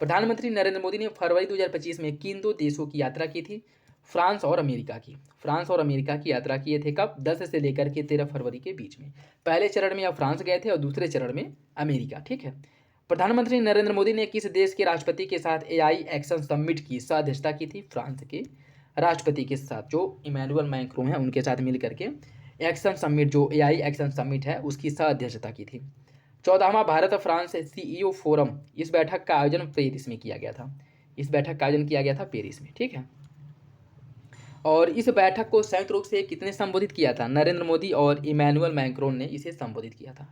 प्रधानमंत्री नरेंद्र मोदी ने फरवरी 2025 में किन दो देशों की यात्रा की थी? फ्रांस और अमेरिका की। फ्रांस और अमेरिका की यात्रा किए थे कब? 10 से लेकर के 13 फरवरी के बीच में। पहले चरण में अब फ्रांस गए थे और दूसरे चरण में अमेरिका। ठीक है। प्रधानमंत्री नरेंद्र मोदी ने किस देश के राष्ट्रपति के साथ AI एक्शन समिट की सह अध्यक्षता की थी? फ्रांस के राष्ट्रपति के साथ, जो इमैनुअल मैक्रों हैं उनके साथ मिल करके एक्शन समिट, जो AI एक्शन समिट है, उसकी सह अध्यक्षता की थी। 14वां भारत फ्रांस CEO फोरम, इस बैठक का आयोजन पेरिस में किया गया था। इस बैठक का आयोजन किया गया था पेरिस में। ठीक है। और इस बैठक को संयुक्त रूप से कितने संबोधित किया था? नरेंद्र मोदी और इमैनुअल मैक्रोन ने इसे संबोधित किया था।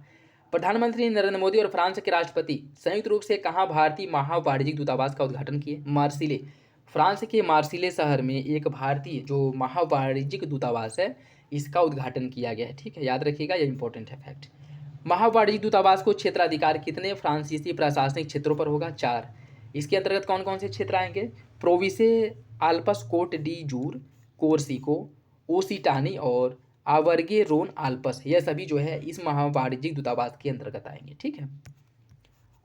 प्रधानमंत्री नरेंद्र मोदी और फ्रांस के राष्ट्रपति संयुक्त रूप से कहाँ भारतीय महावाणिज्यिक दूतावास का उद्घाटन किए? मार्सिले। फ्रांस के मार्सिले शहर में एक भारतीय जो महावाणिज्यिक दूतावास है, इसका उद्घाटन किया गया है। ठीक है, याद रखिएगा, यह इंपॉर्टेंट है फैक्ट। महावाणिज्यिक दूतावास को क्षेत्राधिकार कितने फ्रांसीसी प्रशासनिक क्षेत्रों पर होगा? 4। इसके अंतर्गत कौन कौन से क्षेत्र आएंगे? प्रोविसे आल्पस कोट डी जूर, कोर्सिको, ओसिटानी और आवर्गे रोन आल्पस, यह सभी जो है इस महावाणिज्यिक दूतावास के अंतर्गत आएंगे। ठीक है।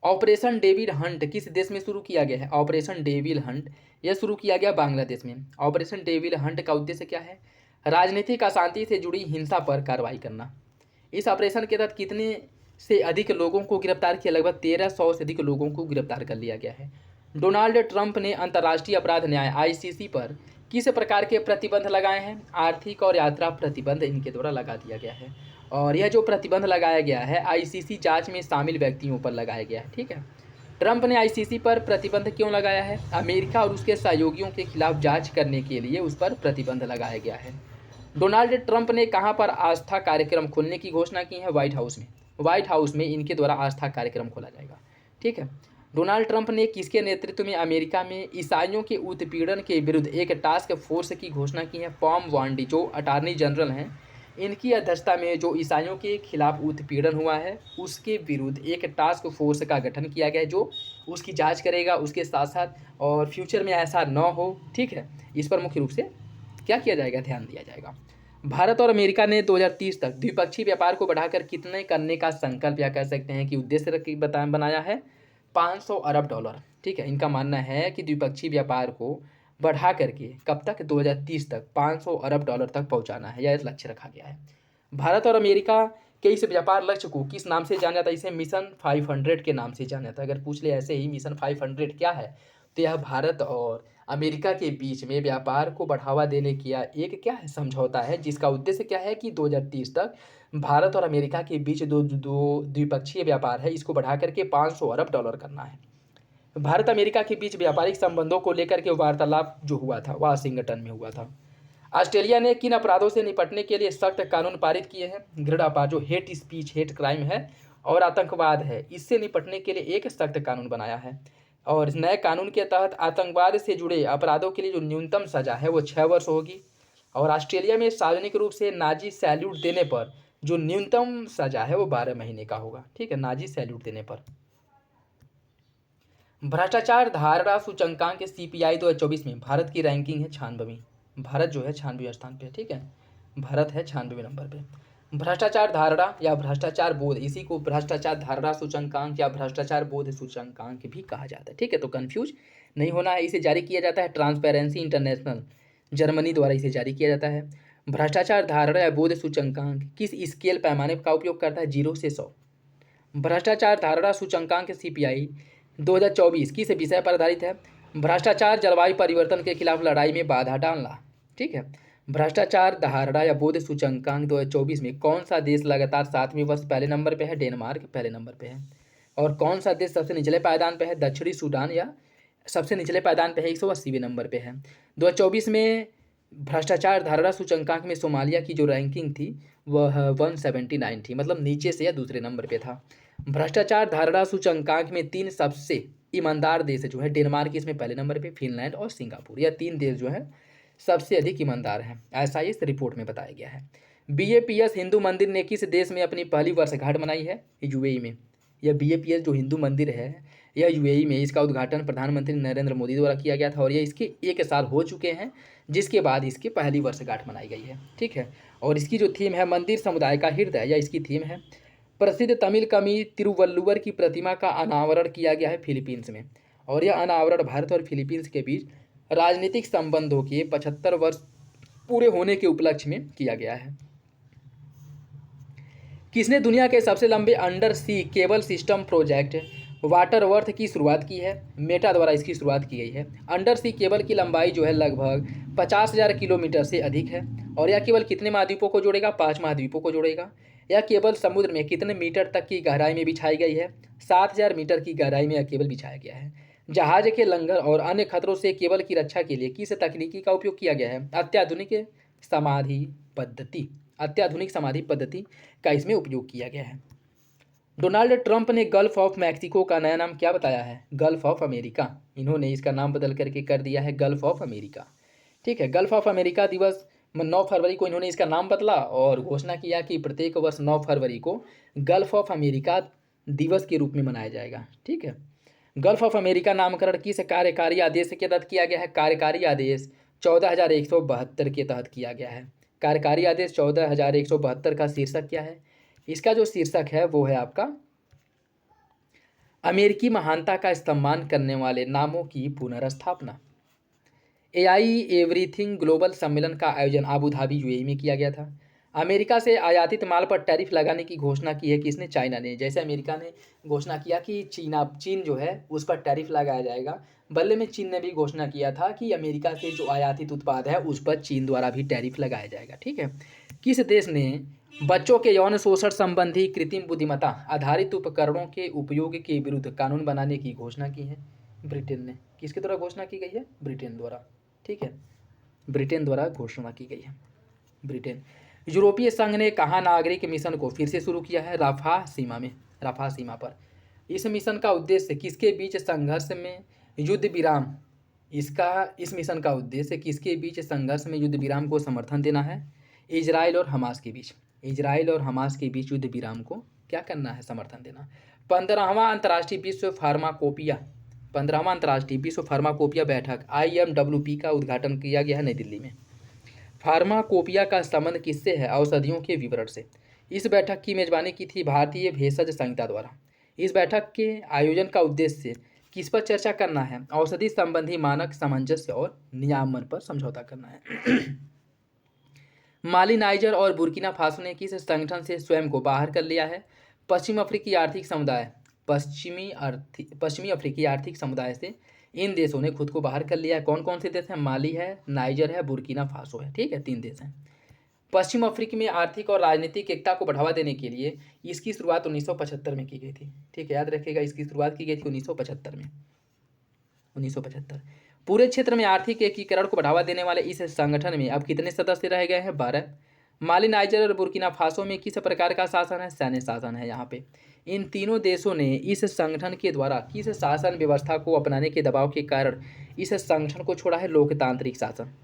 ऑपरेशन डेविल हंट किस देश में शुरू किया गया है? ऑपरेशन डेविल हंट यह शुरू किया गया बांग्लादेश में। ऑपरेशन डेविल हंट का उद्देश्य क्या है? राजनीतिक अशांति से जुड़ी हिंसा पर कार्रवाई करना। इस ऑपरेशन के तहत कितने से अधिक लोगों को गिरफ्तार किया? लगभग 1300 से अधिक लोगों को गिरफ्तार कर लिया गया है। डोनाल्ड ट्रंप ने अंतर्राष्ट्रीय अपराध न्याय ICC पर किस प्रकार के प्रतिबंध लगाए हैं? आर्थिक और यात्रा प्रतिबंध इनके द्वारा लगा दिया गया है। और यह जो प्रतिबंध लगाया गया है ICC जांच में शामिल व्यक्तियों पर लगाया गया है। ठीक है। ट्रंप ने ICC पर प्रतिबंध क्यों लगाया है? अमेरिका और उसके सहयोगियों के खिलाफ जांच करने के लिए उस पर प्रतिबंध लगाया गया है। डोनाल्ड ट्रंप ने कहां पर आस्था कार्यक्रम खोलने की घोषणा की है? व्हाइट हाउस में। व्हाइट हाउस में इनके द्वारा आस्था कार्यक्रम खोला जाएगा। ठीक है। डोनाल्ड ट्रंप ने किसके नेतृत्व में अमेरिका में ईसाइयों के उत्पीड़न के विरुद्ध एक टास्क फोर्स की घोषणा की है? पॉम वांडी जो अटॉर्नी जनरल हैं, इनकी अध्यक्षता में जो ईसाइयों के खिलाफ उत्पीड़न हुआ है उसके विरुद्ध एक टास्क फोर्स का गठन किया गया है जो उसकी जांच करेगा, उसके साथ साथ और फ्यूचर में ऐसा न हो। ठीक है, इस पर मुख्य रूप से क्या किया जाएगा? ध्यान दिया जाएगा। भारत और अमेरिका ने 2030 तक द्विपक्षीय व्यापार को बढ़ाकर कितने करने का संकल्प या कह सकते हैं कि उद्देश्य बनाया है? $500 अरब। ठीक है, इनका मानना है कि द्विपक्षीय व्यापार को बढ़ा करके कब तक? 2030 तक $500 अरब तक पहुंचाना है, यह लक्ष्य रखा गया है। भारत और अमेरिका के इस व्यापार लक्ष्य को किस नाम से जाना जाता है? इसे मिशन 500 के नाम से जाना जाता है। अगर पूछ ले ऐसे ही मिशन 500 क्या है, तो यह भारत और अमेरिका के बीच में व्यापार को बढ़ावा देने किया एक क्या है? समझौता है, जिसका उद्देश्य क्या है कि 2030 तक भारत और अमेरिका के बीच दो द्विपक्षीय व्यापार है, इसको बढ़ा करके $500 अरब करना है। भारत अमेरिका के बीच व्यापारिक संबंधों को लेकर के वार्तालाप जो हुआ था वाशिंगटन में हुआ था। ऑस्ट्रेलिया ने किन अपराधों से निपटने के लिए सख्त कानून पारित किए हैं? घृणा अपराध जो हेट स्पीच, हेट क्राइम है और आतंकवाद है, इससे निपटने के लिए एक सख्त कानून बनाया है। और इस नए कानून के तहत आतंकवाद से जुड़े अपराधों के लिए जो न्यूनतम सजा है वो 6 वर्ष होगी। और ऑस्ट्रेलिया में सार्वजनिक रूप से नाजी सैल्यूट देने पर जो न्यूनतम सजा है वो 12 महीने का होगा। ठीक है, नाजी सैल्यूट देने पर। भ्रष्टाचार धारणा सूचकांक CPI 2024 में भारत की रैंकिंग है 96वीं। भारत जो है 96वें स्थान पे है, ठीक है। भारत है 96वें नंबर पे। भ्रष्टाचार धारणा या भ्रष्टाचार बोध, इसी को भ्रष्टाचार धारणा सूचकांक या भ्रष्टाचार बोध सूचकांक भी कहा जाता है, ठीक है। तो कंफ्यूज नहीं होना है। इसे जारी किया जाता है ट्रांसपेरेंसी इंटरनेशनल, जर्मनी द्वारा इसे जारी किया जाता है। भ्रष्टाचार धारणा या बोध सूचकांक किस स्केल पैमाने का उपयोग करता है? 0 से 100। भ्रष्टाचार धारणा सूचकांक CPI 2024 किस विषय पर आधारित है? भ्रष्टाचार जलवायु परिवर्तन के खिलाफ लड़ाई में बाधा डालना, ठीक है। भ्रष्टाचार धारणा या बोध सूचकांक 2024 में कौन सा देश लगातार 7वें वर्ष पहले नंबर पे है? डेनमार्क पहले नंबर पे है। और कौन सा देश सबसे निचले पायदान पे है? दक्षिणी सूडान या सबसे निचले पायदान पे है, 180वें नंबर पे है। 2024 में भ्रष्टाचार धारणा सूचकांक में सोमालिया की जो रैंकिंग थी वह 179 थी, मतलब नीचे से या दूसरे नंबर पे था। भ्रष्टाचार धारणा सूचकांक में 3 सबसे ईमानदार देश जो है, डेनमार्क इसमें पहले नंबर पे, फिनलैंड और सिंगापुर, यह 3 देश जो है सबसे अधिक ईमानदार हैं, ऐसा इस रिपोर्ट में बताया गया है। BAPS हिंदू मंदिर ने किस देश में अपनी पहली वर्षगांठ मनाई है? UAE में। यह BAPS जो हिंदू मंदिर है यह UAE में, इसका उद्घाटन प्रधानमंत्री नरेंद्र मोदी द्वारा किया गया था और ये इसके 1 साल हो चुके हैं, जिसके बाद इसकी पहली वर्षगांठ मनाई गई है, ठीक है। और इसकी जो थीम है मंदिर समुदाय का हृदय, यह इसकी थीम है। प्रसिद्ध तमिल कवि तिरुवल्लुवर की प्रतिमा का अनावरण किया गया है फिलीपींस में, और यह अनावरण भारत और फिलीपींस के बीच राजनीतिक संबंधों के 75 वर्ष पूरे होने के उपलक्ष्य में किया गया है। किसने दुनिया के सबसे लंबे undersea cable system project Waterworth की शुरुआत की है? मेटा द्वारा इसकी शुरुआत की गई है। अंडर सी केबल की लंबाई जो है लगभग 50,000 किलोमीटर से अधिक है और यह केवल कितने महाद्वीपों को जोड़ेगा? 5 महाद्वीपों को जोड़ेगा। यह केबल समुद्र में कितने मीटर तक की गहराई में बिछाई गई है? 7,000 मीटर की गहराई में यह केबल बिछाया गया है। जहाज के लंगर और अन्य खतरों से केबल की रक्षा के लिए किस तकनीकी का उपयोग किया गया है? अत्याधुनिक समाधि पद्धति। अत्याधुनिक समाधि पद्धति का इसमें उपयोग किया गया है। डोनाल्ड ट्रंप ने गल्फ ऑफ मैक्सिको का नया नाम क्या बताया है? Gulf of America. इन्होंने इसका नाम बदल करके कर दिया है गल्फ ऑफ अमेरिका, ठीक है। गल्फ ऑफ अमेरिका दिवस 9 फरवरी को इन्होंने इसका नाम बदला और घोषणा किया कि प्रत्येक वर्ष 9 फरवरी को गल्फ ऑफ अमेरिका दिवस के रूप में मनाया जाएगा, ठीक है। गल्फ ऑफ अमेरिका नामकरण किस कार्यकारी आदेश के तहत किया गया है? कार्यकारी आदेश 14,172 के तहत किया गया है। कार्यकारी आदेश 14,172 का शीर्षक क्या है? इसका जो शीर्षक है वो है आपका अमेरिकी महानता का सम्मान करने वाले नामों की पुनर्स्थापना। AI एवरीथिंग ग्लोबल सम्मेलन का आयोजन आबू धाबी UAE में किया गया था। अमेरिका से आयातित माल पर टैरिफ लगाने की घोषणा की है किसने? चाइना ने। जैसे अमेरिका ने घोषणा किया कि चीन जो है उस पर टैरिफ लगाया जाएगा, बदले में चीन ने भी घोषणा किया था कि अमेरिका से जो आयातित उत्पाद है उस पर चीन द्वारा भी टैरिफ लगाया जाएगा, ठीक है। किस देश ने बच्चों के यौन शोषण संबंधी कृत्रिम बुद्धिमत्ता आधारित उपकरणों के उपयोग के विरुद्ध कानून बनाने की घोषणा की है? ब्रिटेन ने। किसके द्वारा घोषणा की गई है? ब्रिटेन द्वारा, ठीक है। ब्रिटेन द्वारा घोषणा की गई है, ब्रिटेन। यूरोपीय संघ ने कहाँ नागरिक मिशन को फिर से शुरू किया है? रफाह सीमा में, रफाह सीमा पर। इस मिशन का उद्देश्य किसके बीच संघर्ष में युद्ध विराम, इस मिशन का उद्देश्य किसके बीच संघर्ष में युद्ध विराम को समर्थन देना है? इजराइल और हमास के बीच। इजराइल और हमास के बीच युद्ध विराम को क्या करना है? समर्थन देना। 15वां अंतर्राष्ट्रीय विश्व फार्माकोपिया 15वां अंतर्राष्ट्रीय विश्व फार्माकोपिया बैठक IMWP का उद्घाटन किया गया है नई दिल्ली में। फार्माकोपिया का संबंध किससे है? औषधियों के विवरण से। इस बैठक की मेजबानी की थी भारतीय भेषज संहिता द्वारा। इस बैठक के आयोजन का उद्देश्य किस पर चर्चा करना है? औषधि संबंधी मानक, सामंजस्य और नियामन पर समझौता करना है। माली, नाइजर और बुर्किना फासो ने किस संगठन से स्वयं को बाहर कर लिया है? पश्चिमी अफ्रीकी आर्थिक समुदाय से इन देशों ने खुद को बाहर कर लिया है। कौन कौन से देश हैं? माली है, नाइजर है, बुर्किना फासो है, ठीक है, 3 देश हैं। पश्चिम अफ्रीका में आर्थिक और राजनीतिक एकता को बढ़ावा देने के लिए इसकी शुरुआत 1975 में की गई थी, ठीक है, याद रखिएगा। इसकी शुरुआत की गई थी 1975 में। 1975 पूरे क्षेत्र में आर्थिक एकीकरण को बढ़ावा देने वाले इस संगठन में अब कितने सदस्य रह गए हैं? 12। माली, नाइजर और बुर्किना फासो में किस प्रकार का शासन है? सैन्य शासन है यहाँ पे। इन तीनों देशों ने इस संगठन के द्वारा किस शासन व्यवस्था को अपनाने के दबाव के कारण इस संगठन को छोड़ा है? लोकतांत्रिक शासन।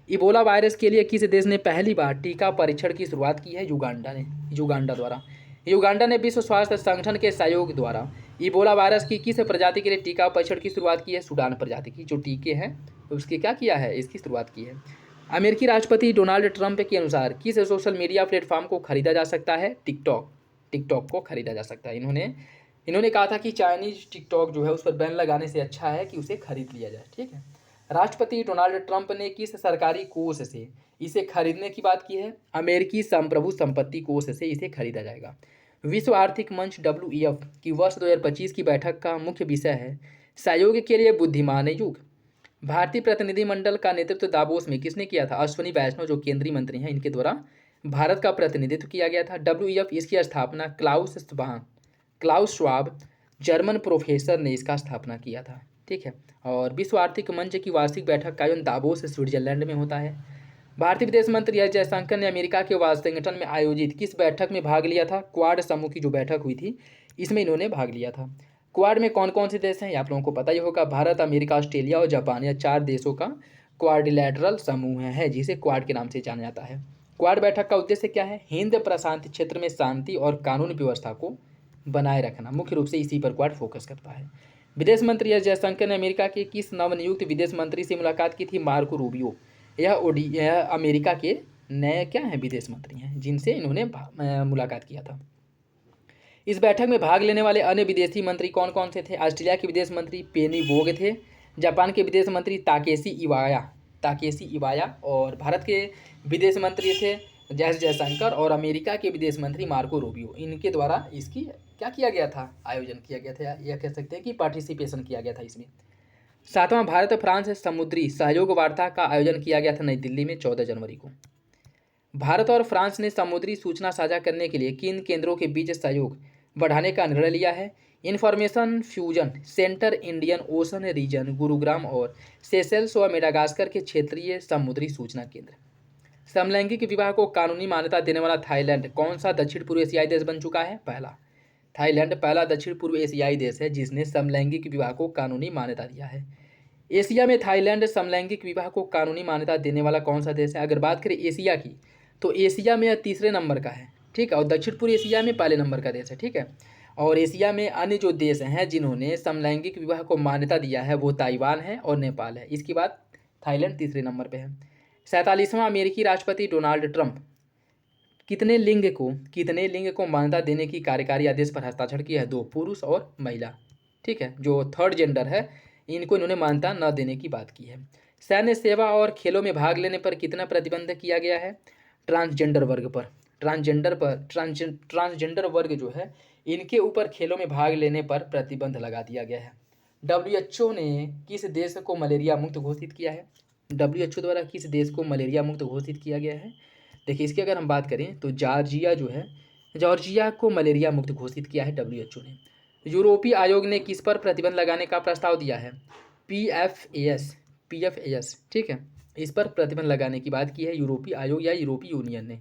इबोला वायरस के लिए किस देश ने पहली बार टीका परीक्षण की शुरुआत की है? युगांडा ने। युगांडा द्वारा। युगांडा ने विश्व स्वास्थ्य संगठन के सहयोग द्वारा इबोला वायरस की किस प्रजाति के लिए टीका परीक्षण की शुरुआत की है? सूडान प्रजाति की जो टीके हैं उसकी क्या किया है, इसकी शुरुआत की है। अमेरिकी राष्ट्रपति डोनाल्ड ट्रंप के अनुसार किस सोशल मीडिया प्लेटफॉर्म को खरीदा जा सकता है? टिकटॉक। टिकटॉक को खरीदा जा सकता है। इन्होंने कहा था कि चाइनीज टिकटॉक जो है उस पर बैन लगाने से अच्छा है कि उसे खरीद लिया जाए। ठीक है। राष्ट्रपति डोनाल्ड ट्रंप ने किस सरकारी कोष से इसे खरीदने की बात की है? अमेरिकी संप्रभु संपत्ति कोष से इसे खरीदा जाएगा। विश्व आर्थिक मंच WEF की वर्ष 2025 की बैठक का मुख्य विषय है सहयोग के लिए बुद्धिमान युग। भारतीय प्रतिनिधिमंडल का नेतृत्व दावोस में किसने किया था? अश्विनी वैष्णव जो केंद्रीय मंत्री हैं इनके द्वारा भारत का प्रतिनिधित्व किया गया था। WEF इसकी स्थापना क्लाउस श्वाब जर्मन प्रोफेसर ने इसका स्थापना किया था। ठीक है। और विश्व आर्थिक मंच की वार्षिक बैठक का आयोजन दावोस स्विट्जरलैंड में होता है। भारतीय विदेश मंत्री एस जयशंकर ने अमेरिका के वाशिंगटन में आयोजित किस बैठक में भाग लिया था? क्वाड समूह की जो बैठक हुई थी इसमें इन्होंने भाग लिया था। क्वाड में कौन कौन से देश हैं आप लोगों को पता ही होगा। भारत, अमेरिका, ऑस्ट्रेलिया और जापान, यह 4 देशों का क्वाड्रिलैटरल समूह है जिसे क्वाड के नाम से जाना जाता है। क्वाड बैठक का उद्देश्य क्या है? हिंद प्रशांत क्षेत्र में शांति और कानून व्यवस्था को बनाए रखना, मुख्य रूप से इसी पर क्वाड फोकस करता है। विदेश मंत्री एस जयशंकर ने अमेरिका के किस नवनियुक्त विदेश मंत्री से मुलाकात की थी? Marco Rubio. यह अमेरिका के नए क्या हैं विदेश मंत्री हैं जिनसे इन्होंने मुलाकात किया था। इस बैठक में भाग लेने वाले अन्य विदेशी मंत्री कौन कौन से थे? ऑस्ट्रेलिया के विदेश मंत्री पेनी वोग थे, जापान के विदेश मंत्री ताकेशी इवाया और भारत के विदेश मंत्री थे एस जयशंकर और अमेरिका के विदेश मंत्री मार्को रूबियो। इनके द्वारा इसकी क्या किया गया था? आयोजन किया गया था, यह कह सकते हैं कि पार्टिसिपेशन किया गया था इसमें। 7वां भारत फ्रांस समुद्री सहयोग वार्ता का आयोजन किया गया था नई दिल्ली में 14 जनवरी को। भारत और फ्रांस ने समुद्री सूचना साझा करने के लिए किन केंद्रों के बीच सहयोग बढ़ाने का निर्णय लिया है? Information fusion centre Indian Ocean region, Gurugram और सेशेल्स व मेडागास्कर के क्षेत्रीय समुद्री सूचना केंद्र। समलैंगिक विवाह को कानूनी मान्यता देने वाला थाईलैंड कौन सा दक्षिण पूर्व एशियाई देश बन चुका है? थाईलैंड पहला दक्षिण पूर्व एशियाई देश है जिसने समलैंगिक विवाह को कानूनी मान्यता दिया है। एशिया में थाईलैंड समलैंगिक विवाह को कानूनी मान्यता देने वाला कौन सा देश है? अगर बात करें एशिया की तो एशिया में यह 3रे नंबर का है। ठीक है। और दक्षिण पूर्व एशिया में पहले नंबर का देश है। ठीक है। और एशिया में अन्य जो देश हैं जिन्होंने समलैंगिक विवाह को मान्यता दिया है वो ताइवान है और नेपाल है। इसके बाद थाईलैंड 3रे नंबर पे है। 47वां अमेरिकी राष्ट्रपति डोनाल्ड ट्रंप कितने लिंग को मान्यता देने की कार्यकारी आदेश पर हस्ताक्षर किया है? 2, पुरुष और महिला। ठीक है। जो थर्ड जेंडर है इनको इन्होंने मान्यता न देने की बात की है। सैन्य सेवा और खेलों में भाग लेने पर कितना प्रतिबंध किया गया है? ट्रांसजेंडर वर्ग जो है इनके ऊपर खेलों में भाग लेने पर प्रतिबंध लगा दिया गया है। WHO ने किस देश को मलेरिया मुक्त घोषित किया है? WHO द्वारा किस देश को मलेरिया मुक्त घोषित किया गया है? देखिए इसकी अगर हम बात करें तो जॉर्जिया को मलेरिया मुक्त घोषित किया है WHO ने। यूरोपीय आयोग ने किस पर प्रतिबंध लगाने का प्रस्ताव दिया है? PFAS। ठीक है। इस पर प्रतिबंध लगाने की बात की है यूरोपीय आयोग या यूरोपीय यूनियन ने।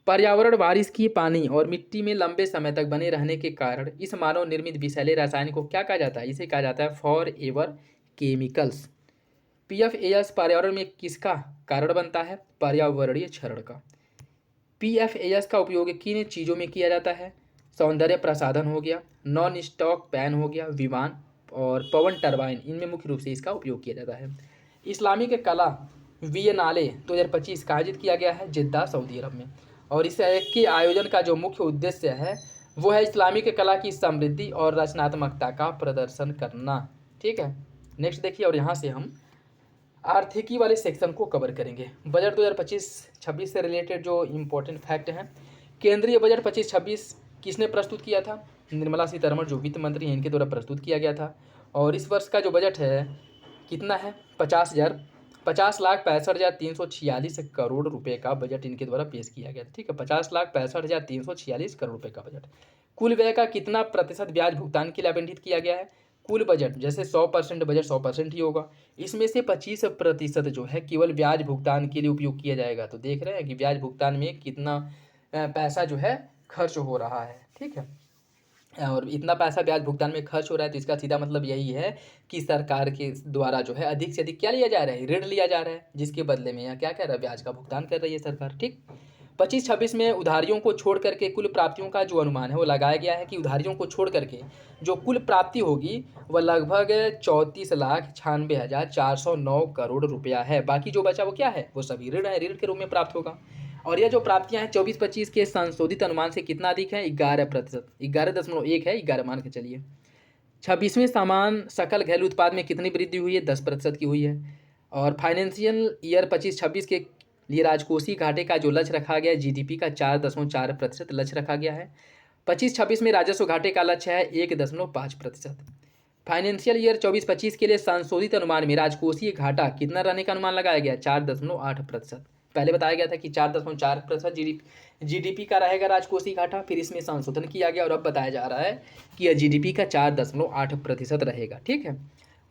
पर्यावरण बारिश की पानी और मिट्टी में लंबे समय तक बने रहने के कारण इस मानव निर्मित विषैले रसायन को क्या कहा जाता है? इसे कहा जाता है फॉरएवर केमिकल्स। PFAS पर्यावरण में किसका कारण बनता है? पर्यावरणीय क्षरण का। PFAS का उपयोग किन चीज़ों में किया जाता है? सौंदर्य प्रसाधन हो गया, नॉन स्टॉक पैन हो गया, विमान और पवन टरबाइन, इनमें मुख्य रूप से इसका उपयोग किया जाता है। इस्लामिक कला वियनाले 2025 का आयोजित किया गया है जिद्दा, सऊदी अरब में। और इस के आयोजन का जो मुख्य उद्देश्य है वो है इस्लामिक कला की समृद्धि और रचनात्मकता का प्रदर्शन करना। ठीक है। नेक्स्ट देखिए, और यहाँ से हम आर्थिकी वाले सेक्शन को कवर करेंगे। बजट 2025-26 से रिलेटेड जो इम्पोर्टेंट फैक्ट हैं। केंद्रीय बजट 25-26 किसने प्रस्तुत किया था? निर्मला सीतारमण जो वित्त मंत्री हैं इनके द्वारा प्रस्तुत किया गया था। और इस वर्ष का जो बजट है कितना है? 50,65,346 करोड़ रुपए का बजट इनके द्वारा पेश किया गया। ठीक है। 50,65,346 करोड़ रुपए का बजट। कुल व्यय का कितना प्रतिशत ब्याज भुगतान के लिए आवंटित किया गया है? कुल बजट जैसे 100% बजट 100% ही होगा, इसमें से 25% जो है केवल ब्याज भुगतान के लिए उपयोग किया जाएगा। तो देख रहे हैं कि ब्याज भुगतान में कितना पैसा जो है खर्च हो रहा है। ठीक है। और इतना पैसा ब्याज भुगतान में खर्च हो रहा है तो इसका सीधा मतलब यही है कि सरकार के द्वारा जो है अधिक से अधिक क्या लिया जा रहा है? ऋण लिया जा रहा है, जिसके बदले में यहाँ क्या कर रहा है? ब्याज का भुगतान कर रही है सरकार। ठीक। 25-26 में उधारियों को छोड़ करके कुल प्राप्तियों का जो अनुमान है वो लगाया गया है कि उधारियों को छोड़ करके जो कुल प्राप्ति होगी वह लगभग 34,96,409 करोड़ रुपया है। बाकी जो बचा वो क्या है, वो सभी ऋण है, ऋण के रूप में प्राप्त होगा। और यह जो प्राप्तियां हैं 24-25 के संशोधित अनुमान से कितना अधिक है, 11%, 11.1 है, 11 मान के चलिए। 26वें समान सकल घरेलू उत्पाद में कितनी वृद्धि हुई है, 10% की हुई है। और फाइनेंशियल ईयर 25-26 के लिए राजकोषीय घाटे का जो लक्ष्य रखा गया है जीडीपी का 4.4% लक्ष्य रखा गया है। 25-26 में राजस्व घाटे का लक्ष्य है 1.5%। फाइनेंशियल ईयर 24-25 के लिए संशोधित अनुमान में राजकोषीय घाटा कितना रहने का अनुमान लगाया गया, 4.8%। पहले बताया गया था कि 4.4% जीडीपी का रहेगा राजकोषीय घाटा, फिर इसमें संशोधन किया गया और अब बताया जा रहा है कि यह जीडीपी का 4.8% रहेगा। ठीक है।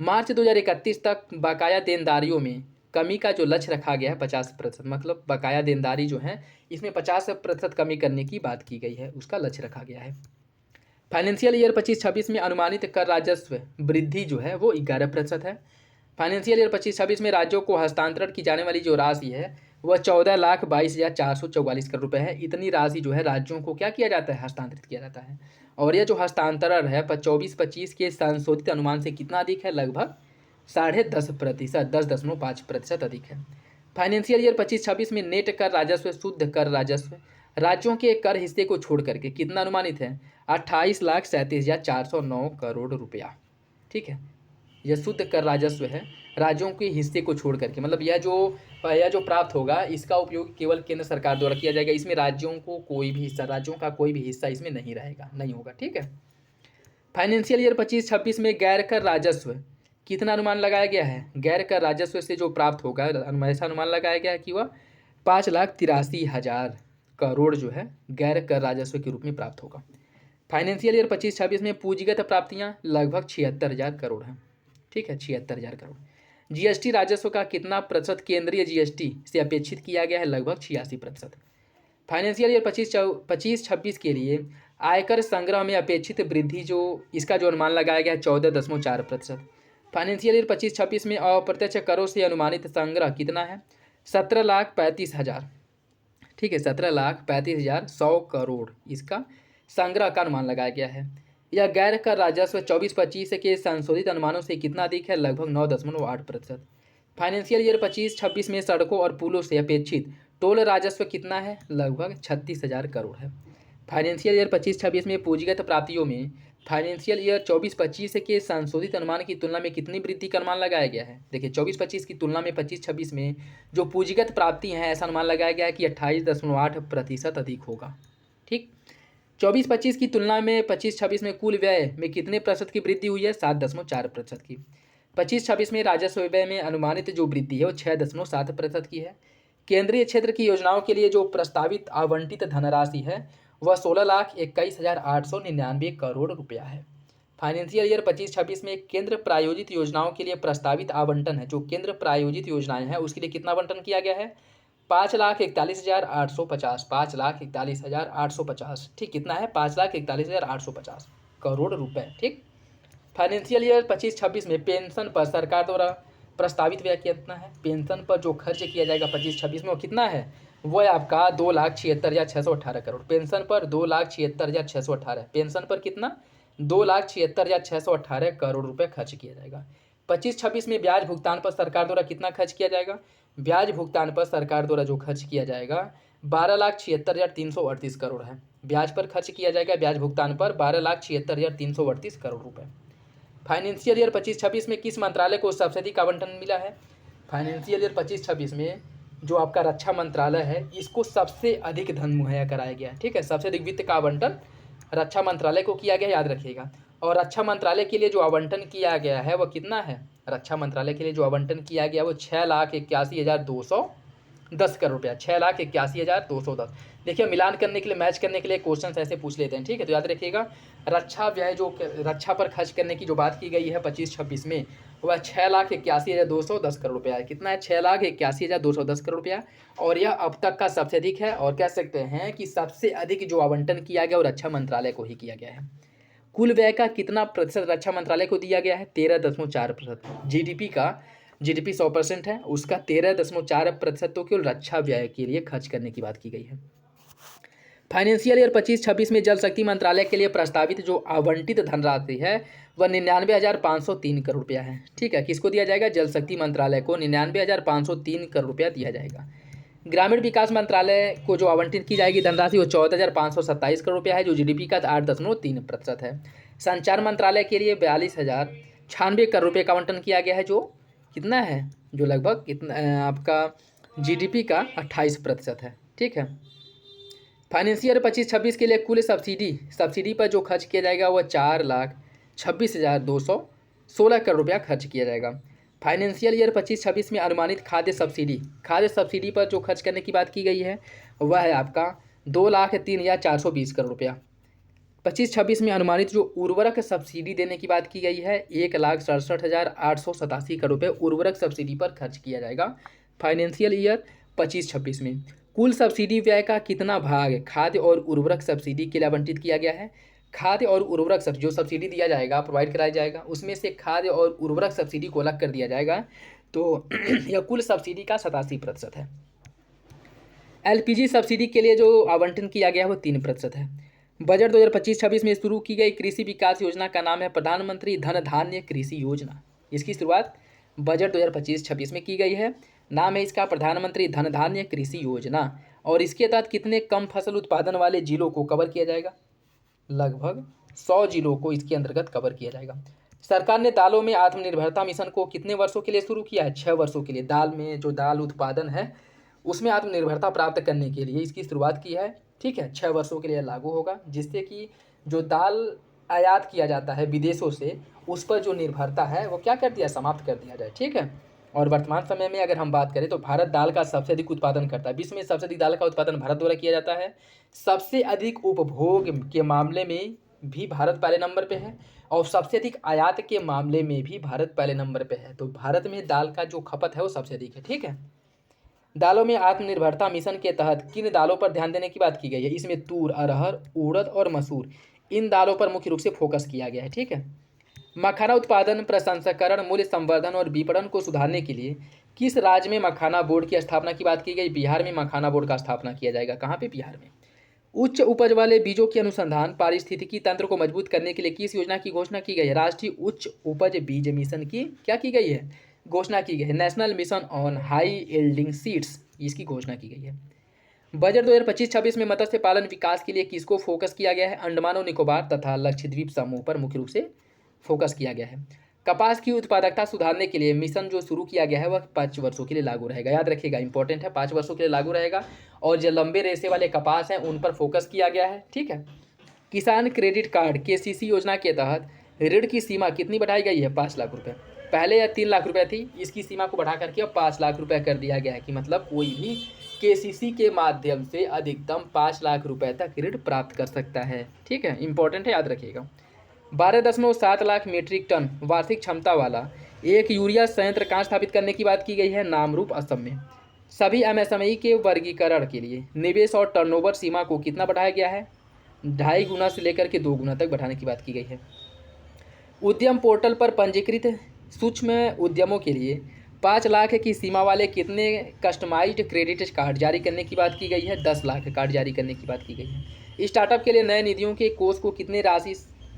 मार्च 2031 तक बकाया देनदारियों में कमी का जो लक्ष्य रखा गया है 50%, मतलब बकाया देनदारी जो है इसमें 50% कमी करने की बात की गई है, उसका लक्ष्य रखा गया है। फाइनेंशियल ईयर 25-26 में अनुमानित कर राजस्व वृद्धि जो है वो 11% है। फाइनेंशियल ईयर 25-26 में राज्यों को हस्तांतरण की जाने वाली जो राशि है वह 14,22,444 करोड़ रुपये है। इतनी राशि जो है राज्यों को क्या किया जाता है, हस्तांतरित किया जाता है। और यह जो हस्तांतरण है 24-25 के संशोधित अनुमान से कितना अधिक है, लगभग 10.5%, 10.5% अधिक है। फाइनेंशियल ईयर 25-26 में नेट कर राजस्व, शुद्ध कर राजस्व राज्यों के कर हिस्से को छोड़ करके कितना अनुमानित है, 28,37,409 करोड़ रुपया। ठीक है, यह शुद्ध कर राजस्व है राज्यों के हिस्से को छोड़ करके, मतलब यह जो प्राप्त होगा इसका उपयोग केवल केंद्र सरकार द्वारा किया जाएगा। इसमें राज्यों का कोई भी हिस्सा इसमें नहीं रहेगा, नहीं होगा। ठीक है। फाइनेंशियल ईयर 25-26 में गैर कर राजस्व कितना अनुमान लगाया गया है, गैर कर राजस्व से जो प्राप्त होगा ऐसा अनुमान लगाया गया है कि वह 5,83,000 करोड़ जो है गैर कर राजस्व के रूप में प्राप्त होगा। फाइनेंशियल ईयर 25-26 में पूंजीगत प्राप्तियां लगभग 76,000 करोड़ हैं। ठीक है, 76,000 करोड़। जीएसटी राजस्व का कितना प्रतिशत केंद्रीय जीएसटी से अपेक्षित किया गया है, लगभग 86%। फाइनेंशियल ईयर 25-26 के लिए आयकर संग्रह में अपेक्षित वृद्धि जो इसका जो अनुमान लगाया गया है 14.4%। फाइनेंशियल ईयर 25-26 में अप्रत्यक्ष करों से अनुमानित संग्रह कितना है, 17,35,000। ठीक है, 17,35,100 करोड़ इसका संग्रह का अनुमान लगाया गया है। यह गैर कर राजस्व 24-25 के संशोधित अनुमानों से कितना अधिक है, लगभग 9.8%। फाइनेंशियल ईयर 25-26 में सड़कों और पुलों से अपेक्षित टोल राजस्व कितना है, लगभग 36,000 करोड़ है। फाइनेंशियल ईयर 25-26 में पूंजीगत प्राप्तियों में फाइनेंशियल ईयर 24-25 के संशोधित अनुमान की तुलना में कितनी वृद्धि का अनुमान लगाया गया है। देखिए 24-25 की तुलना में 25-26 में जो पूंजीगत प्राप्ति हैं ऐसा अनुमान लगाया गया है कि 28.8% अधिक होगा। ठीक, 24-25 की तुलना में 25-26 में कुल व्यय में कितने प्रतिशत की वृद्धि हुई है, 7.4% की। 25-26 में राजस्व व्यय में अनुमानित जो वृद्धि है वो 6.7% की है। केंद्रीय क्षेत्र की योजनाओं के लिए जो प्रस्तावित आवंटित धनराशि है वह 16,21,899 करोड़ रुपया है। फाइनेंशियल ईयर 25-26 में केंद्र प्रायोजित योजनाओं के लिए प्रस्तावित आवंटन है, जो केंद्र प्रायोजित योजनाएं हैं उसके लिए कितना आवंटन किया गया है, 5,41,850, 5,41,850। ठीक, कितना है, 5,41,850 करोड़ रुपए। ठीक। फाइनेंशियल ईयर 25-26 में पेंशन पर सरकार द्वारा प्रस्तावित व्यय कितना है, पेंशन पर जो खर्च किया जाएगा 25-26 में वो कितना है, वो है आपका 2,76,618 करोड़। पेंशन पर 2,76,618, पेंशन पर कितना, 2,76,618 करोड़ रुपए खर्च किया जाएगा। 25-26 में ब्याज भुगतान पर सरकार द्वारा कितना खर्च किया जाएगा, ब्याज भुगतान पर सरकार द्वारा जो खर्च किया जाएगा 12,76,338 करोड़ है। ब्याज पर खर्च किया जाएगा, ब्याज भुगतान पर 12,76,338 करोड़ रुपए। फाइनेंशियल ईयर 25-26 में किस मंत्रालय को सबसे अधिक आवंटन मिला है, फाइनेंशियल ईयर 25-26 में जो आपका रक्षा मंत्रालय है इसको सबसे अधिक धन मुहैया कराया गया है। ठीक है, सबसे अधिक वित्त का आवंटन रक्षा मंत्रालय को किया गया, याद रखिएगा। और रक्षा मंत्रालय के लिए जो आवंटन किया गया है वो कितना है, रक्षा मंत्रालय के लिए जो आवंटन किया गया वो 6,81,210 करोड़ रुपया, 6,81,210। देखिए मिलान करने के लिए, मैच करने के लिए क्वेश्चन ऐसे पूछ लेते हैं। ठीक है, तो याद रखिएगा रक्षा व्यय जो रक्षा पर खर्च करने की जो बात की गई है 25-26 में वह 6,81,210 करोड़ रुपया है। कितना है, 6,81,210 करोड़ रुपया। और यह अब तक का सबसे अधिक है, और कह सकते हैं कि सबसे अधिक जो आवंटन किया गया वो रक्षा मंत्रालय को ही किया गया है। कुल व्यय का कितना प्रतिशत रक्षा मंत्रालय को दिया गया है, 13.4%। जीडीपी का जीडीपी 100% है, उसका 13.4% तो केवल रक्षा व्यय के लिए खर्च करने की बात की गई है। फाइनेंशियल ईयर 25-26 में जल शक्ति मंत्रालय के लिए प्रस्तावित जो आवंटित धनराशि है वह 99,503 करोड़ रुपया है। ठीक है, किसको दिया जाएगा? जल शक्ति मंत्रालय को 99,503 करोड़ रुपया दिया जाएगा। ग्रामीण विकास मंत्रालय को जो आवंटित की जाएगी धनराशि वो 14,527 करोड़ रुपया है, जो जीडीपी का 8.3% है। संचार मंत्रालय के लिए 42,096 करोड़ रुपये का आवंटन किया गया है, जो कितना है? जो लगभग कितना आपका जीडीपी का 28% है। ठीक है, फाइनेंशियल 25-26 के लिए कुल सब्सिडी पर जो खर्च किया जाएगा वह 4,26,216 करोड़ रुपया खर्च किया जाएगा। फाइनेंशियल ईयर 25-26 में अनुमानित खाद्य सब्सिडी पर जो खर्च करने की बात की गई है वह है आपका 2,03,420 करोड़ रुपया। 25-26 में अनुमानित जो उर्वरक सब्सिडी देने की बात की गई है 1,67,887 करोड़ रुपये उर्वरक सब्सिडी पर खर्च किया जाएगा फाइनेंशियल ईयर 25-26 में। कुल सब्सिडी व्यय का कितना भाग खाद्य और उर्वरक सब्सिडी के लिए आवंटित किया गया है? खाद्य और उर्वरक जो सब्सिडी दिया जाएगा, प्रोवाइड कराया जाएगा, उसमें से खाद्य और उर्वरक सब्सिडी को अलग कर दिया जाएगा, तो यह कुल सब्सिडी का 87% है। एलपीजी सब्सिडी के लिए जो आवंटन किया गया है वो 3% है। बजट 2025-26 में शुरू की गई कृषि विकास योजना का नाम है प्रधानमंत्री धन धान्य कृषि योजना। इसकी शुरुआत बजट 2025-26 में की गई है। नाम है इसका प्रधानमंत्री धन धान्य कृषि योजना। और इसके तहत कितने कम फसल उत्पादन वाले जिलों को कवर किया जाएगा? लगभग 100 जिलों को इसके अंतर्गत कवर किया जाएगा। सरकार ने दालों में आत्मनिर्भरता मिशन को कितने वर्षों के लिए शुरू किया है? 6 वर्षों के लिए। दाल में जो दाल उत्पादन है उसमें आत्मनिर्भरता प्राप्त करने के लिए इसकी शुरुआत की है। ठीक है, 6 वर्षों के लिए लागू होगा, जिससे कि जो दाल आयात किया जाता है विदेशों से उस पर जो निर्भरता है वो क्या कर दिया? समाप्त कर दिया जाए। ठीक है, और वर्तमान समय में अगर हम बात करें तो भारत दाल का सबसे अधिक उत्पादन करता है। विश्व में सबसे अधिक दाल का उत्पादन भारत द्वारा किया जाता है। सबसे अधिक उपभोग के मामले में भी भारत पहले नंबर पे है और सबसे अधिक आयात के मामले में भी भारत पहले नंबर पे है। तो भारत में दाल का जो खपत है वो सबसे अधिक है। ठीक है, दालों में आत्मनिर्भरता मिशन के तहत किन दालों पर ध्यान देने की बात की गई है? इसमें तूर, अरहर, उड़द और मसूर, इन दालों पर मुख्य रूप से फोकस किया गया है। ठीक है, मखाना उत्पादन, प्रसंस्करण, मूल्य संवर्धन और विपणन को सुधारने के लिए किस राज्य में मखाना बोर्ड की स्थापना की बात की गई? बिहार में मखाना बोर्ड का स्थापना किया जाएगा। कहाँ पे? बिहार में। उच्च उपज वाले बीजों के अनुसंधान, पारिस्थितिकी तंत्र को मजबूत करने के लिए किस योजना की घोषणा की गई है? राष्ट्रीय उच्च उपज बीज मिशन की क्या की गई है? घोषणा की गई है। National mission on high yielding seeds, इसकी घोषणा की गई है। बजट 2025-26 में मत्स्य पालन विकास के लिए किसको फोकस किया गया है? अंडमान और निकोबार तथा लक्षद्वीप समूह पर मुख्य रूप से फोकस किया गया है। कपास की उत्पादकता सुधारने के लिए मिशन जो शुरू किया गया है वह 5 वर्षों के लिए लागू रहेगा। याद रखिएगा, इंपॉर्टेंट है, 5 वर्षों के लिए लागू रहेगा। और जो लंबे रेशे वाले कपास हैं उन पर फोकस किया गया है। ठीक है, किसान क्रेडिट कार्ड केसीसी योजना के तहत ऋण की सीमा कितनी बढ़ाई गई है? 5 लाख रुपये। पहले यह 3 लाख रुपये थी, इसकी सीमा को बढ़ा करके अब 5 लाख रुपये कर दिया गया है कि मतलब कोई भी केसीसी के माध्यम से अधिकतम 5 लाख रुपये तक ऋण प्राप्त कर सकता है। ठीक है, इंपॉर्टेंट है, याद रखिएगा। 12.7 लाख मीट्रिक टन वार्षिक क्षमता वाला एक यूरिया संयंत्र कहाँ स्थापित करने की बात की गई है? नामरूप, असम में। सभी एमएसएमई के वर्गीकरण के लिए निवेश और टर्नओवर सीमा को कितना बढ़ाया गया है? 2.5 गुना से लेकर के 2 गुना तक बढ़ाने की बात की गई है। उद्यम पोर्टल पर पंजीकृत सूक्ष्म उद्यमों के लिए 5 लाख की सीमा वाले कितने कस्टमाइज्ड क्रेडिट कार्ड जारी करने की बात की गई है? 10 लाख कार्ड जारी करने की बात की गई है। स्टार्टअप के लिए नए निधियों के कोष को कितने राशि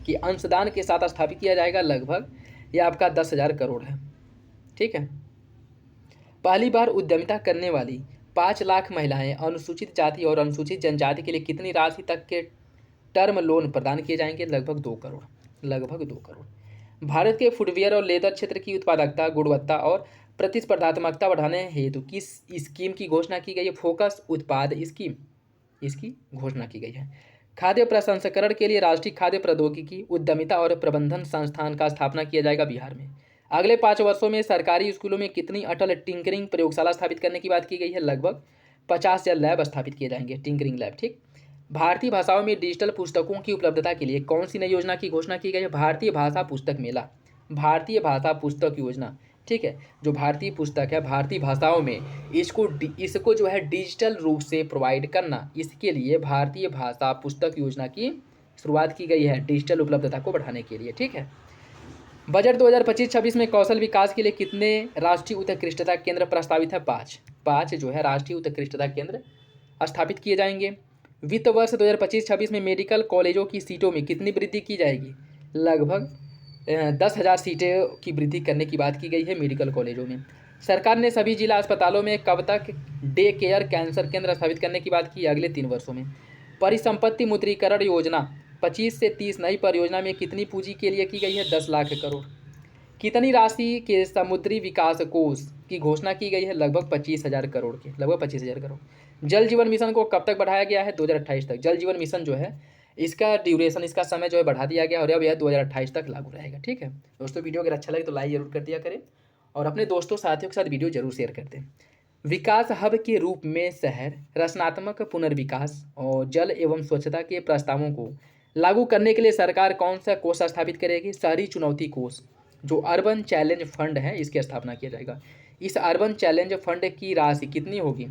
के अंशदान के साथ स्थापित किया जाएगा? लगभग यह आपका 10,000 करोड़ है। ठीक है, पहली बार उद्यमिता करने वाली 5 लाख महिलाएं, अनुसूचित जाति और अनुसूचित जनजाति के लिए कितनी राशि तक के टर्म लोन प्रदान किए जाएंगे? लगभग 2 करोड़। लगभग 2 करोड़। भारत के फुटवियर और लेदर क्षेत्र की उत्पादकता, गुणवत्ता और प्रतिस्पर्धात्मकता बढ़ाने हेतु किस स्कीम की घोषणा की गई है? फोकस उत्पाद स्कीम, इसकी घोषणा की गई है। खाद्य प्रसंस्करण के लिए राष्ट्रीय खाद्य प्रौद्योगिकी उद्यमिता और प्रबंधन संस्थान का स्थापना किया जाएगा बिहार में। अगले 5 वर्षों में सरकारी स्कूलों में कितनी अटल टिंकरिंग प्रयोगशाला स्थापित करने की बात की गई है? लगभग 50 लैब स्थापित किए जाएंगे, टिंकरिंग लैब। ठीक, भारतीय भाषाओं में डिजिटल पुस्तकों की उपलब्धता के लिए कौन सी नई योजना की घोषणा की गई है? भारतीय भाषा पुस्तक मेला, भारतीय भाषा पुस्तक योजना। ठीक है, जो भारतीय पुस्तक है भारतीय भाषाओं में इसको जो है डिजिटल रूप से प्रोवाइड करना, इसके लिए भारतीय भाषा पुस्तक योजना की शुरुआत की गई है, डिजिटल उपलब्धता को बढ़ाने के लिए। ठीक है, बजट 2025-26 में कौशल विकास के लिए कितने राष्ट्रीय उत्कृष्टता केंद्र प्रस्तावित है? 5 जो है राष्ट्रीय उत्कृष्टता केंद्र स्थापित किए जाएंगे। वित्त वर्ष 2025-26 में मेडिकल कॉलेजों की सीटों में कितनी वृद्धि की जाएगी? लगभग 10,000 सीटें की वृद्धि करने की बात की गई है मेडिकल कॉलेजों में। सरकार ने सभी जिला अस्पतालों में कब तक डे केयर कैंसर केंद्र स्थापित करने की बात की है? अगले 3 वर्षों में। परिसंपत्ति मुद्रीकरण योजना 25 से 30 नई परियोजना में कितनी पूंजी के लिए की गई है? 10 लाख करोड़। कितनी राशि के समुद्री विकास कोष की घोषणा की गई है? लगभग 25,000 करोड़ के, लगभग 25,000 करोड़। जल जीवन मिशन को कब तक बढ़ाया गया है? 2028 तक। जल जीवन मिशन जो है इसका ड्यूरेशन, इसका समय जो है बढ़ा दिया गया और अब यह 2028 तक लागू रहेगा। ठीक है दोस्तों, वीडियो अगर अच्छा लगे तो लाइक जरूर कर दिया करें और अपने दोस्तों साथियों के साथ वीडियो जरूर शेयर कर दें। विकास हब के रूप में शहर रचनात्मक पुनर्विकास और जल एवं स्वच्छता के प्रस्तावों को लागू करने के लिए सरकार कौन सा कोष स्थापित करेगी? शहरी चुनौती कोष, जो अर्बन चैलेंज फंड है, इसकी स्थापना किया जाएगा। इस अर्बन चैलेंज फंड की राशि कितनी होगी?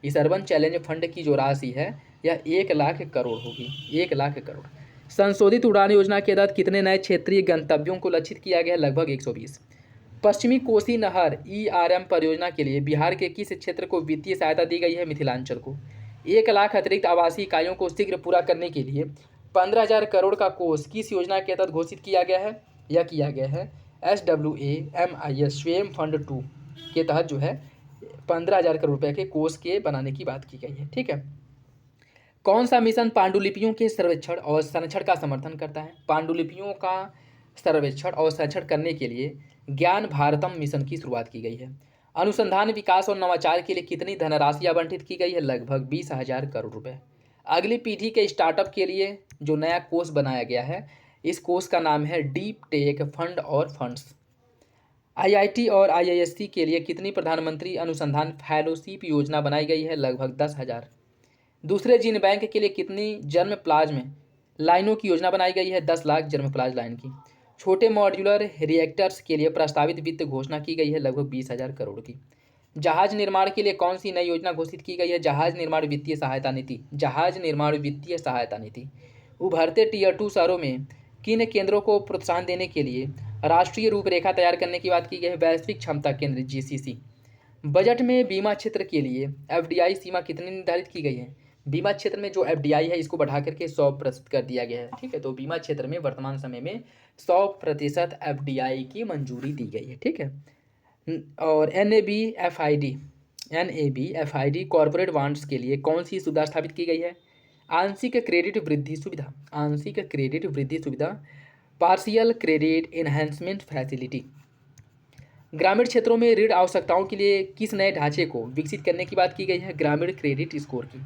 इस अर्बन चैलेंज फंड की जो राशि है यह 1 लाख करोड़ होगी, 1 लाख करोड़। संशोधित उड़ान योजना के तहत कितने नए क्षेत्रीय गंतव्यों को लक्षित किया गया है? लगभग 120। पश्चिमी कोसी नहर ERM परियोजना के लिए बिहार के किस क्षेत्र को वित्तीय सहायता दी गई है? मिथिलांचल को। 1 लाख अतिरिक्त आवासीय इकाइयों को शीघ्र पूरा करने के लिए 15,000 करोड़ का कोष किस योजना के तहत घोषित किया गया है? यह किया गया है SWAMIS स्वयं फंड 2 के तहत जो है 15,000 करोड़ रुपए के कोष के बनाने की बात की गई है। ठीक है, कौन सा मिशन पांडुलिपियों के सर्वेक्षण और संरक्षण का समर्थन करता है? पांडुलिपियों का सर्वेक्षण और संरक्षण करने के लिए ज्ञान भारतम मिशन की शुरुआत की गई है। अनुसंधान विकास और नवाचार के लिए कितनी धनराशि आवंटित की गई है? लगभग 20,000 करोड़ रुपए। अगली पीढ़ी के स्टार्टअप के लिए जो नया कोष बनाया गया है, इस कोष का नाम है डीप टेक फंड और फंड्स। IIT और IISc के लिए कितनी प्रधानमंत्री अनुसंधान फेलोशिप योजना बनाई गई है? लगभग 10,000। दूसरे जीन बैंक के लिए कितनी जन्म प्लाज्म लाइनों की योजना बनाई गई है? 10 लाख जन्म प्लाज्म लाइन की। छोटे मॉड्यूलर रिएक्टर्स के लिए प्रस्तावित वित्त घोषणा की गई है लगभग 20,000 करोड़ की। जहाज निर्माण के लिए कौन सी नई योजना घोषित की गई है? जहाज निर्माण वित्तीय सहायता नीति। जहाज निर्माण वित्तीय सहायता नीति। उभरते टियर 2 शहरों में किन केंद्रों को प्रोत्साहन देने के लिए राष्ट्रीय रूपरेखा तैयार करने की बात की गई है? वैश्विक क्षमता केंद्र GCC। बजट में बीमा क्षेत्र के लिए FDI सीमा कितनी निर्धारित की गई है? बीमा क्षेत्र में जो FDI है इसको बढ़ा करके 100% कर दिया गया है। ठीक है, तो बीमा क्षेत्र में वर्तमान समय में 100% FDI की मंजूरी दी गई है। ठीक है, और NABFID कॉर्पोरेट बॉन्ड्स के लिए कौन सी सुविधा स्थापित की गई है? आंशिक क्रेडिट वृद्धि सुविधा। आंशिक क्रेडिट वृद्धि सुविधा, पार्शियल क्रेडिट एनहांसमेंट फैसिलिटी। ग्रामीण क्षेत्रों में ऋण आवश्यकताओं के लिए किस नए ढांचे को विकसित करने की बात की गई है? ग्रामीण क्रेडिट स्कोर की।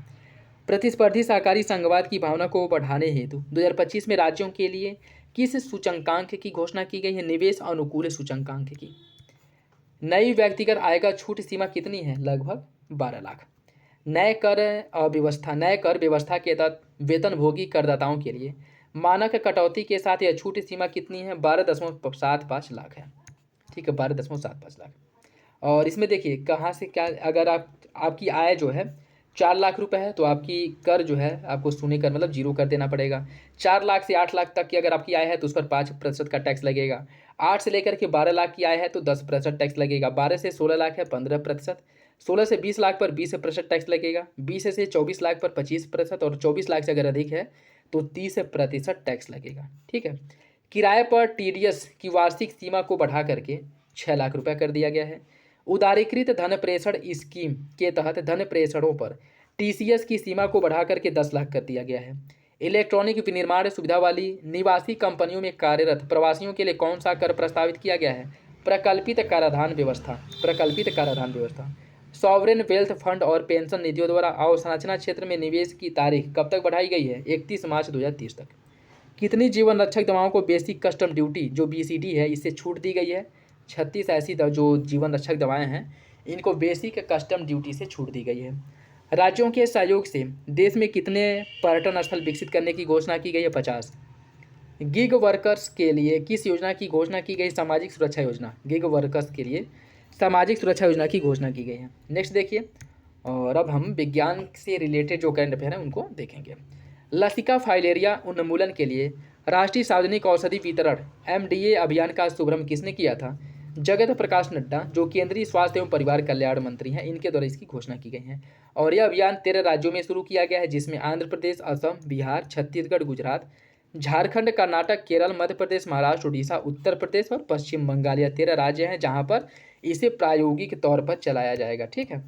प्रतिस्पर्धी सहकारी संघवाद की भावना को बढ़ाने हेतु 2025 में राज्यों के लिए किस सूचकांक की घोषणा की गई है? निवेश अनुकूल सूचकांक की। नई व्यक्तिगत आय का छूट सीमा कितनी है? लगभग 12 लाख। नए कर व्यवस्था के तहत वेतनभोगी करदाताओं के लिए मानक कटौती के साथ यह छूट सीमा कितनी है? 12.75 लाख है। ठीक है, 12.75 लाख। और इसमें देखिए कहाँ से क्या, अगर आपकी आय जो है 4 लाख रुपए है तो आपकी कर जो है आपको शून्य कर मतलब जीरो कर देना पड़ेगा। 4 लाख से 8 लाख तक की अगर आपकी आय है तो उस पर 5% का टैक्स लगेगा। 8 से लेकर के 12 लाख की आय है तो 10% टैक्स लगेगा। 12 से 16 लाख है 15%। 16 से 20 लाख पर 20% टैक्स लगेगा। 20 से 24 लाख पर 25% और 24 लाख से अगर अधिक है तो 30% टैक्स लगेगा। ठीक है, किराए पर TDS की वार्षिक सीमा को बढ़ा करके 6 लाख रुपये कर दिया गया है। उदारीकृत धन प्रेषण स्कीम के तहत धन प्रेषणों पर TCS की सीमा को बढ़ा करके 10 लाख कर दिया गया है। इलेक्ट्रॉनिक विनिर्माण सुविधा वाली निवासी कंपनियों में कार्यरत प्रवासियों के लिए कौन सा कर प्रस्तावित किया गया है? प्रकल्पित कराधान व्यवस्था। प्रकल्पित कराधान व्यवस्था। सॉवरेन वेल्थ फंड और पेंशन निधियों द्वारा अवसंरचना क्षेत्र में निवेश की तारीख कब तक बढ़ाई गई है? 31 मार्च 2030 तक। कितनी जीवन रक्षक दवाओं को बेसिक कस्टम ड्यूटी जो BCD है इससे छूट दी गई है? 36 ऐसी जो जीवन रक्षक दवाएं हैं इनको बेसिक कस्टम ड्यूटी से छूट दी गई है। राज्यों के सहयोग से देश में कितने पर्यटन स्थल विकसित करने की घोषणा की गई है? 50। गिग वर्कर्स के लिए किस योजना की घोषणा की गई? सामाजिक सुरक्षा योजना। गिग वर्कर्स के लिए सामाजिक सुरक्षा योजना की घोषणा की गई है। नेक्स्ट देखिए, और अब हम विज्ञान से रिलेटेड जो करंट अफेयर हैं उनको देखेंगे। लसिका फाइलेरिया उन्मूलन के लिए राष्ट्रीय सार्वजनिक औषधि वितरण एमडीए अभियान का शुभारंभ किसने किया था? जगत प्रकाश नड्डा, जो केंद्रीय स्वास्थ्य एवं परिवार कल्याण मंत्री हैं, इनके द्वारा इसकी घोषणा की गई है। और यह अभियान 13 राज्यों में शुरू किया गया है, जिसमें आंध्र प्रदेश, असम, बिहार, छत्तीसगढ़, गुजरात, झारखंड, कर्नाटक, केरल, मध्य प्रदेश, महाराष्ट्र, उड़ीसा, उत्तर प्रदेश और पश्चिम बंगाल, यह 13 राज्य हैं जहाँ पर इसे प्रायोगिक तौर पर चलाया जाएगा। ठीक है।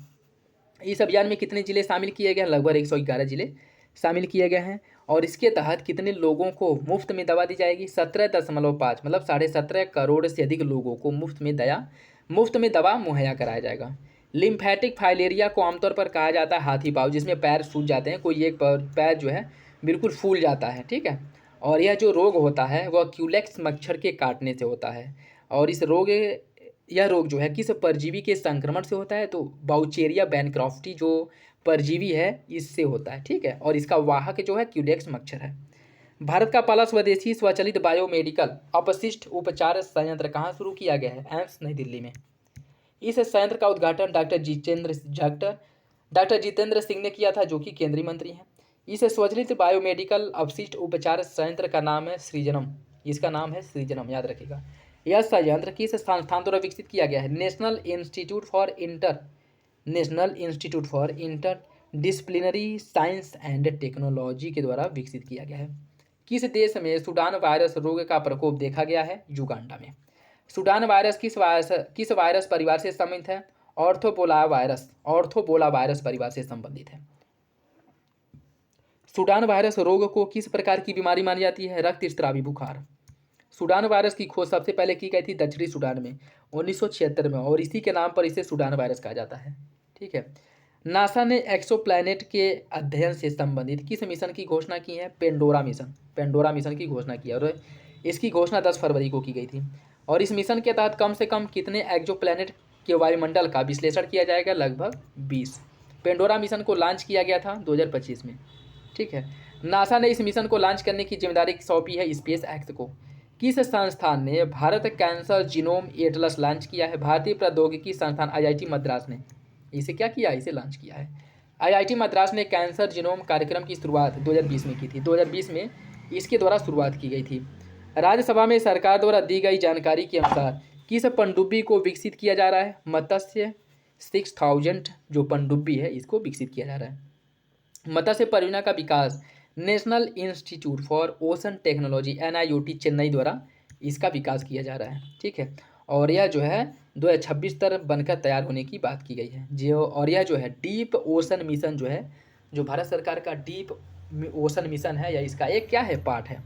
इस अभियान में कितने जिले शामिल किए गए हैं? लगभग 111 जिले शामिल किए गए हैं। और इसके तहत कितने लोगों को मुफ्त में दवा दी जाएगी? 17.5 मतलब 17.5 करोड़ से अधिक लोगों को मुफ्त में दवा मुहैया कराया जाएगा। लिम्फेटिक फाइलेरिया को आमतौर पर कहा जाता है हाथी पाँव, जिसमें पैर सूज जाते हैं, कोई एक पैर जो है बिल्कुल फूल जाता है। ठीक है। और यह जो रोग होता है वह क्यूलेक्स मच्छर के काटने से होता है। और यह रोग जो है किस परजीवी के संक्रमण से होता है? तो बाउचेरिया बैनक्रॉफ्टी जो परजीवी है इससे होता है। ठीक है। और इसका वाहक जो है क्यूलेक्स मच्छर है। भारत का पहला स्वदेशी स्वचालित बायोमेडिकल अपशिष्ट उपचार संयंत्र कहाँ शुरू किया गया है? एम्स नई दिल्ली में। इस संयंत्र का उद्घाटन डॉक्टर जितेंद्र सिंह ने किया था, जो कि केंद्रीय मंत्री हैं। इस स्वचालित बायोमेडिकल अपशिष्ट उपचार संयंत्र का नाम है सृजनम। इसका नाम है सृजनम, याद रखिएगा। यह संयंत्र किस संस्थान द्वारा विकसित किया गया है? National Institute for inter disciplinary science and technology के द्वारा विकसित किया गया है। किस देश में सुडान वायरस रोग का प्रकोप देखा गया है? युगांडा में। सुडान वायरस किस वायरस परिवार से संबंधित है? ऑर्थोबोला वायरस परिवार से संबंधित है। सुडान वायरस रोग को किस प्रकार की बीमारी मानी जाती है? रक्तस्रावी बुखार। सुडान वायरस की खोज सबसे पहले की गई थी दक्षिणी सुडान में 1976 में, और इसी के नाम पर इसे सुडान वायरस कहा जाता है। ठीक है। नासा ने एक्सोप्लैनेट के अध्ययन से संबंधित किस मिशन की घोषणा की है? पेंडोरा मिशन की घोषणा की है, और इसकी घोषणा 10 फरवरी को की गई थी। और इस मिशन के तहत कम से कम कितने एक्सोप्लैनेट के वायुमंडल का विश्लेषण किया जाएगा? लगभग 20। पेंडोरा मिशन को लॉन्च किया गया था 2025 में। ठीक है। नासा ने इस मिशन को लॉन्च करने की जिम्मेदारी सौंपी है स्पेस एक्स को। किस संस्थान ने Bharat cancer genome Atlas launch किया है? भारतीय प्रौद्योगिकी संस्थान आईआईटी मद्रास ने इसे क्या किया? इसे लॉन्च किया है। आईआईटी मद्रास ने कैंसर जीनोम कार्यक्रम की शुरुआत 2020 में की थी। 2020 में इसके द्वारा शुरुआत की गई थी। राज्यसभा में सरकार द्वारा दी गई जानकारी के अनुसार किस पनडुब्बी को विकसित किया जा रहा है? मत्स्य 6000 जो पनडुब्बी है इसको विकसित किया जा रहा है। मत्स्य परियोजना का विकास National Institute for Ocean Technology NIOT Chennai द्वारा इसका विकास किया जा रहा है। ठीक है। और यह जो है 2026 तक बनकर तैयार होने की बात की गई है। और यह जो है डीप ओशन मिशन जो है, जो भारत सरकार का डीप ओशन मिशन है, या इसका एक क्या है पार्ट है।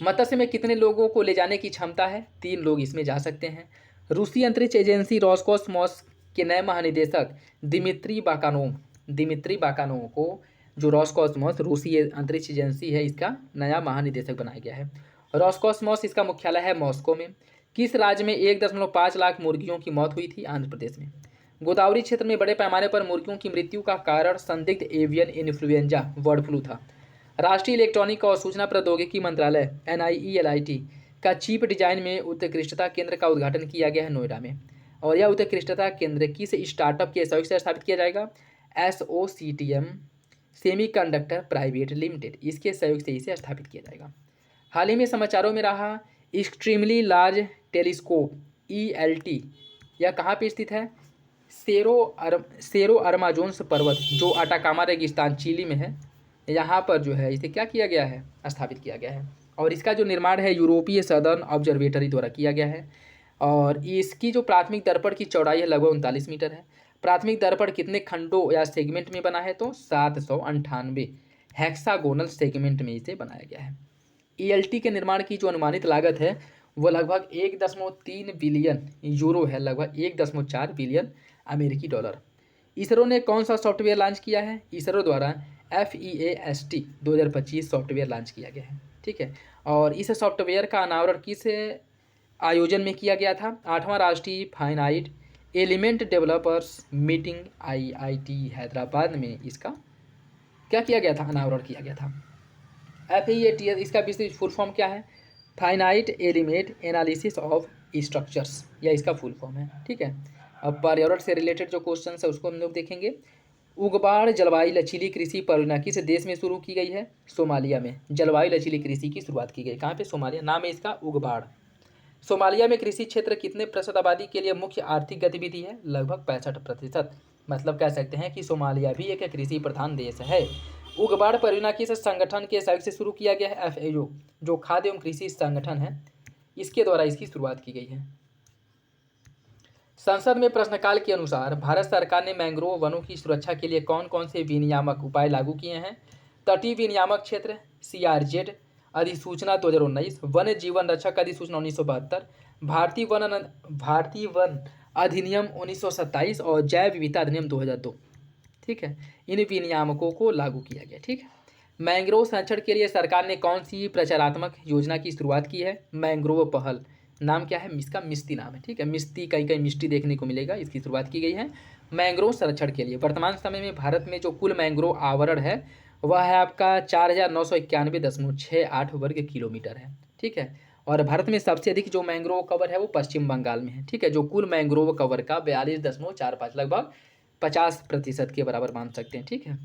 मत्स्य में कितने लोगों को ले जाने की क्षमता है? 3 लोग इसमें जा सकते हैं। रूसी अंतरिक्ष एजेंसी रोसकोसमोस के नए महानिदेशक दिमित्री बाकानोव को, जो रोसकोसमोस रूसी अंतरिक्ष एजेंसी है, इसका नया महानिदेशक बनाया गया है। रोसकोसमोस इसका मुख्यालय है मॉस्को में। किस राज्य में 1.5 लाख मुर्गियों की मौत हुई थी? आंध्र प्रदेश में। गोदावरी क्षेत्र में बड़े पैमाने पर मुर्गियों की मृत्यु का कारण संदिग्ध एवियन इन्फ्लुएंजा बर्ड फ्लू था। राष्ट्रीय इलेक्ट्रॉनिक और सूचना प्रौद्योगिकी मंत्रालय NIELIT का चीफ डिजाइन में उत्कृष्टता केंद्र का उद्घाटन किया गया है नोएडा में। और यह उत्कृष्टता केंद्र किस स्टार्टअप के सहयोग से स्थापित किया जाएगा? SOCTM सेमीकंडक्टर प्राइवेट लिमिटेड, इसके सहयोग से इसे स्थापित किया जाएगा। हाल ही में समाचारों में रहा एक्सट्रीमली लार्ज टेलीस्कोप ELT, यह कहाँ पर स्थित है? सेरो अरमाजोन्स पर्वत, जो अटाकामा रेगिस्तान चिली में है, यहाँ पर जो है इसे क्या किया गया है? स्थापित किया गया है। और इसका जो निर्माण है यूरोपीय सदर्न ऑब्जर्वेटरी द्वारा किया गया है। और इसकी जो प्राथमिक दर्पण की चौड़ाई है लगभग 39 मीटर है। प्राथमिक दर्पण कितने खंडों या सेगमेंट में बना है? तो 798 हेक्सागोनल सेगमेंट में इसे बनाया गया है। ELT के निर्माण की जो अनुमानित लागत है वो लगभग 1.3 बिलियन यूरो है, लगभग 1.4 बिलियन अमेरिकी डॉलर। इसरो ने कौन सा सॉफ्टवेयर लॉन्च किया है? इसरो द्वारा FEAST 2025 सॉफ्टवेयर लॉन्च किया गया है। ठीक है। और इस सॉफ्टवेयर का अनावरण किस आयोजन में किया गया था? 8वां राष्ट्रीय finite element developers meeting IIT Hyderabad में इसका क्या किया गया था? अनावरण किया गया था। FEATS इसका विस्तृत फुल फॉर्म क्या है? Finite element analysis of structures, यह इसका फुल फॉर्म है। ठीक है। अब पर्यावरण से रिलेटेड जो क्वेश्चन है उसको हम लोग देखेंगे। उगबाड़ जलवायु लचीली कृषि परियोजना किस देश में शुरू की गई है? सोमालिया में जलवायु लचीली कृषि की शुरुआत की गई। कहाँ पे? सोमालिया। नाम है इसका उगबाड़। सोमालिया में कृषि क्षेत्र कितने प्रतिशत आबादी के लिए मुख्य आर्थिक गतिविधि है? लगभग 65%। मतलब कह सकते हैं कि सोमालिया भी एक कृषि प्रधान देश है। उगबाड़ परियोजना किस संगठन के सहयोग से शुरू किया गया है? FAO, जो खाद्य एवं कृषि संगठन है, इसके द्वारा इसकी शुरुआत की गई है। संसद में प्रश्नकाल के अनुसार भारत सरकार ने मैंग्रोव वनों की सुरक्षा के लिए कौन कौन से विनियामक उपाय लागू किए हैं? तटीय विनियामक क्षेत्र CRZ अधिसूचना 2019, वन्य जीवन रक्षक अधिसूचना 1972, भारतीय वन अधिनियम 1927 और जैव विविधता अधिनियम 2002। ठीक है, इन विनियामकों को लागू किया गया। ठीक है, मैंग्रोव संरक्षण के लिए सरकार ने कौन सी प्रचारात्मक योजना की शुरुआत की है? मैंग्रोव पहल। नाम क्या है इसका? मिस्टी नाम है। ठीक है, मिस्टी, कहीं कहीं मिस्टी देखने को मिलेगा। इसकी शुरुआत की गई है मैंग्रोव संरक्षण के लिए। वर्तमान समय में भारत में जो कुल मैंग्रोव आवरण है वह है आपका 4991.68 वर्ग किलोमीटर है। ठीक है, और भारत में सबसे अधिक जो मैंग्रोव कवर है वो पश्चिम बंगाल में है। ठीक है, जो कुल मैंग्रोव कवर का 42.45, लगभग 50% के बराबर मान सकते हैं। ठीक है,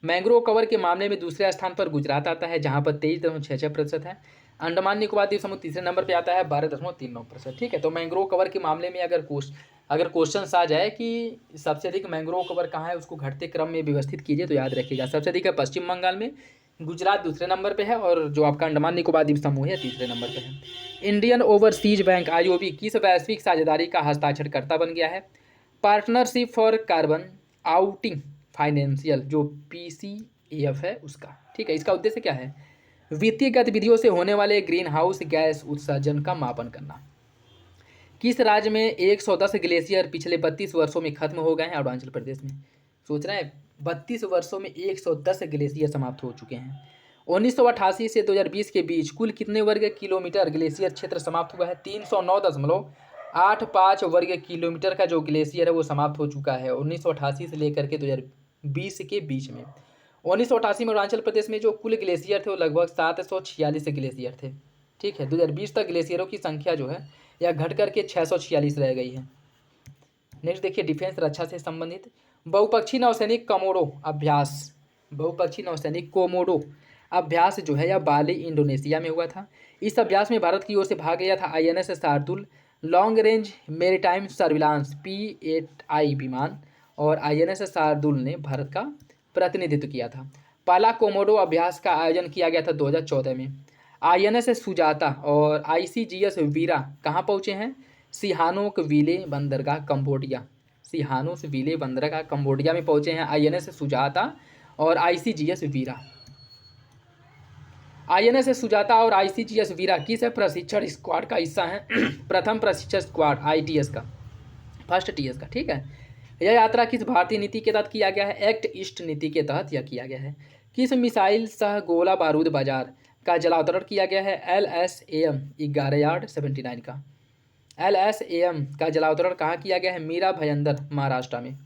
मैंग्रोव कवर के मामले में दूसरे स्थान पर गुजरात आता है, जहां पर 23.66% है। अंडमान निकोबार द्वीप समूह तीसरे नंबर पर आता है, 12.39%। ठीक है, तो मैंग्रोव कवर के मामले में अगर क्वेश्चन आ जाए कि सबसे अधिक मैंग्रोव कवर कहाँ है, उसको घटते क्रम में व्यवस्थित कीजिए तो याद रखिएगा। सबसे अधिक है पश्चिम बंगाल में, गुजरात दूसरे नंबर पे है, और जो आपका अंडमान निकोबार द्वीप समूह है तीसरे नंबर पे है। इंडियन ओवरसीज बैंक IOB किस वैश्विक साझेदारी का हस्ताक्षरकर्ता बन गया है? Partnership for carbon outing financial, जो PCAF है उसका। ठीक है, इसका उद्देश्य क्या है? वित्तीय गतिविधियों से होने वाले ग्रीन हाउस गैस उत्सर्जन का मापन करना। किस राज्य में 110 ग्लेशियर पिछले 32 वर्षों में खत्म हो गए हैं? अरुणाचल प्रदेश में। सोच रहे हैं 32 वर्षों में 110 ग्लेशियर समाप्त हो चुके हैं। 1988 से 2020 के बीच कुल कितने वर्ग किलोमीटर ग्लेशियर क्षेत्र समाप्त हुआ है? 309.85 वर्ग किलोमीटर का जो ग्लेशियर है वो समाप्त हो चुका है 1988 से लेकर के 2020 के बीच में। 1988 में अरुणाचल प्रदेश में जो कुल ग्लेशियर थे वो लगभग 746 ग्लेशियर थे। ठीक है, 2020 तक ग्लेशियरों की संख्या जो है यह घट करके 646 रह गई है। नेक्स्ट देखिए, डिफेंस रक्षा से संबंधित बहुपक्षीय नौसैनिक कोमोडो अभ्यास, बहुपक्षीय नौसैनिक कोमोडो अभ्यास जो है यह बाली इंडोनेशिया में हुआ था। इस अभ्यास में भारत की ओर से भाग लिया था INS Shardul long range maritime surveillance P8I विमान, और INS शार्दुल ने भारत का प्रतिनिधित्व किया था। पहला कोमोडो अभ्यास का आयोजन किया गया था 2014 में। INS सुजाता और ICGS वीरा कहाँ पहुँचे हैं? सिहानोक विले बंदरगाह कंबोडिया, सिहानोक विले बंदरगाह कंबोडिया में पहुँचे हैं INS सुजाता और ICGS वीरा। INS सुजाता और ICGS वीरा किस प्रशिक्षण स्क्वाड का हिस्सा है? प्रथम प्रशिक्षण स्क्वाड ITS का, फर्स्ट TS का। ठीक है, यह यात्रा किस भारतीय नीति के तहत किया गया है? एक्ट ईस्ट नीति के तहत यह किया गया है। किस मिसाइल सह गोला बारूद बाजार का जलावतरण किया गया है? LSAM 11 यार्ड 79 का। LSAM का जलावतरण कहाँ किया गया है? मीरा भयंदर, महाराष्ट्र में।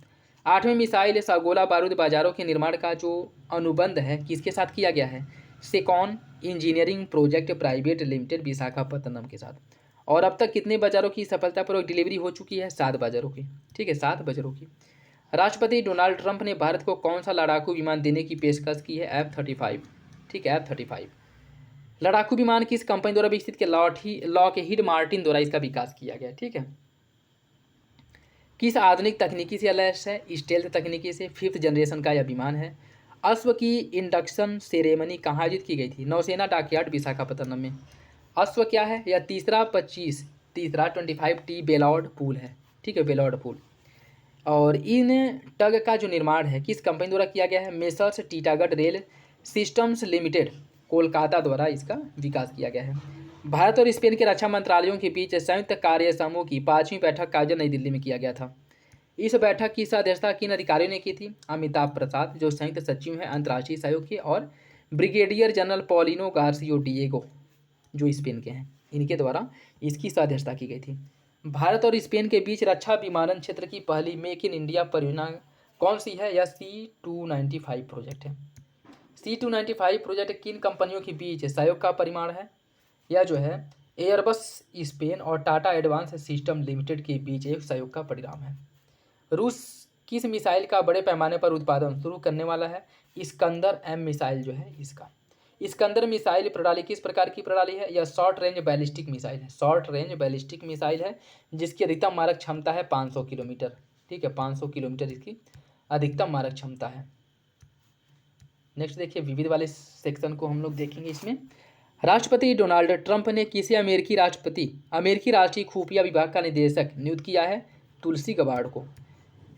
8वीं मिसाइल सह गोला बारूद बाजारों के निर्माण का जो अनुबंध है किसके साथ किया गया है? Secon engineering project private limited Visakhapatnam के साथ। और अब तक कितने बाजारों की सफलतापूर्वक डिलीवरी हो चुकी है? 7 बाजारों की। ठीक है, 7 बाजारों की। राष्ट्रपति डोनाल्ड ट्रंप ने भारत को कौन सा लड़ाकू विमान देने की पेशकश की है? F-35। ठीक है, F-35 लड़ाकू विमान किस कंपनी द्वारा विकसित किया? लॉकहीड मार्टिन द्वारा इसका विकास किया गया। ठीक है, किस आधुनिक तकनीकी से लैस है? स्टेल्थ तकनीकी से। 5th जनरेशन का यह विमान है। अश्व की इंडक्शन सेरेमनी कहाँ आयोजित की गई थी? नौसेना डॉकयार्ड विशाखापत्तनम में। अश्व क्या है? यह तीसरा 25T बेलॉर्ड पुल है। ठीक है, बेलॉर्ड पुल। और इन टग का जो निर्माण है किस कंपनी द्वारा किया गया है? Messrs Titagarh rail systems limited, Kolkata द्वारा इसका विकास किया गया है। भारत और स्पेन के रक्षा मंत्रालयों के बीच संयुक्त कार्य समूह की 5वीं बैठक का आयोजन नई दिल्ली में किया गया था। इस बैठक की अध्यक्षता किन अधिकारियों ने की थी? अमिताभ प्रसाद, जो संयुक्त सचिव हैं अंतर्राष्ट्रीय सहयोग के, और ब्रिगेडियर जनरल पॉलिनो गार्सियो डिएगो, जो स्पेन के हैं, इनके द्वारा इसकी अध्यक्षता की गई थी। भारत और स्पेन के बीच रक्षा विमानन क्षेत्र की पहली मेक इन इंडिया परियोजना कौन सी है? यह C295 प्रोजेक्ट है। C295 प्रोजेक्ट किन कंपनियों के बीच सहयोग का परिमाण है? यह जो है एयरबस स्पेन और टाटा एडवांस सिस्टम लिमिटेड के बीच एक सहयोग का परिणाम है। रूस किस मिसाइल का बड़े पैमाने पर उत्पादन शुरू करने वाला है? इस्कंदर एम मिसाइल जो है इसका। इस्कंदर मिसाइल प्रणाली किस प्रकार की प्रणाली है? यह शॉर्ट रेंज बैलिस्टिक मिसाइल है। शॉर्ट रेंज बैलिस्टिक मिसाइल है जिसकी अधिकतम मारक क्षमता है 500 किलोमीटर। ठीक है, 500 किलोमीटर इसकी अधिकतम मारक क्षमता है। नेक्स्ट देखिए, विविध वाले सेक्शन को हम लोग देखेंगे। इसमें राष्ट्रपति डोनाल्ड ट्रंप ने किसे अमेरिकी राष्ट्रीय खुफिया विभाग का निदेशक नियुक्त किया है? तुलसी गबार्ड को।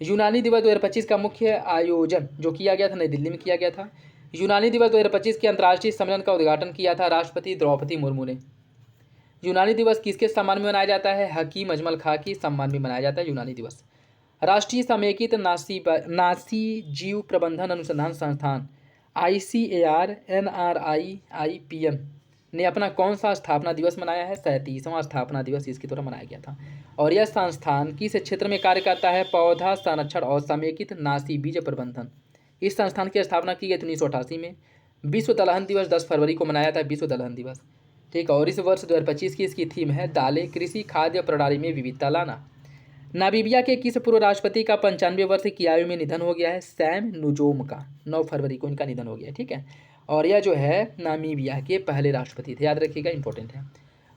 यूनानी दिवस 2025 का मुख्य आयोजन जो किया गया था नई दिल्ली में किया गया था। यूनानी दिवस 2025 के अंतर्राष्ट्रीय सम्मेलन का उद्घाटन किया था राष्ट्रपति द्रौपदी मुर्मू ने। यूनानी दिवस किसके सम्मान में मनाया जाता है? हकीम अजमल खां की सम्मान में मनाया जाता है यूनानी दिवस। राष्ट्रीय समेकित नासी जीव प्रबंधन अनुसंधान संस्थान ICAR NRIIPM ने अपना कौन सा स्थापना दिवस मनाया है? 37वां स्थापना दिवस इसके द्वारा मनाया गया था। और यह संस्थान किस क्षेत्र में कार्य करता है? पौधा संरक्षण और समेकित नासी बीज प्रबंधन। इस संस्थान की स्थापना की गई 1988 में। विश्व दलहन दिवस 10 फरवरी को मनाया था, विश्व दलहन दिवस। ठीक है, और इस वर्ष 2025 की इसकी थीम है दालें, कृषि खाद्य प्रणाली में विविधता लाना। नामीबिया के किस पूर्व राष्ट्रपति का 95 वर्ष की आयु में निधन हो गया है? सैम नुजोम का 9 फरवरी को इनका निधन हो गया है। ठीक है, और यह जो है नामीबिया के पहले राष्ट्रपति थे, याद रखिएगा, इंपॉर्टेंट है।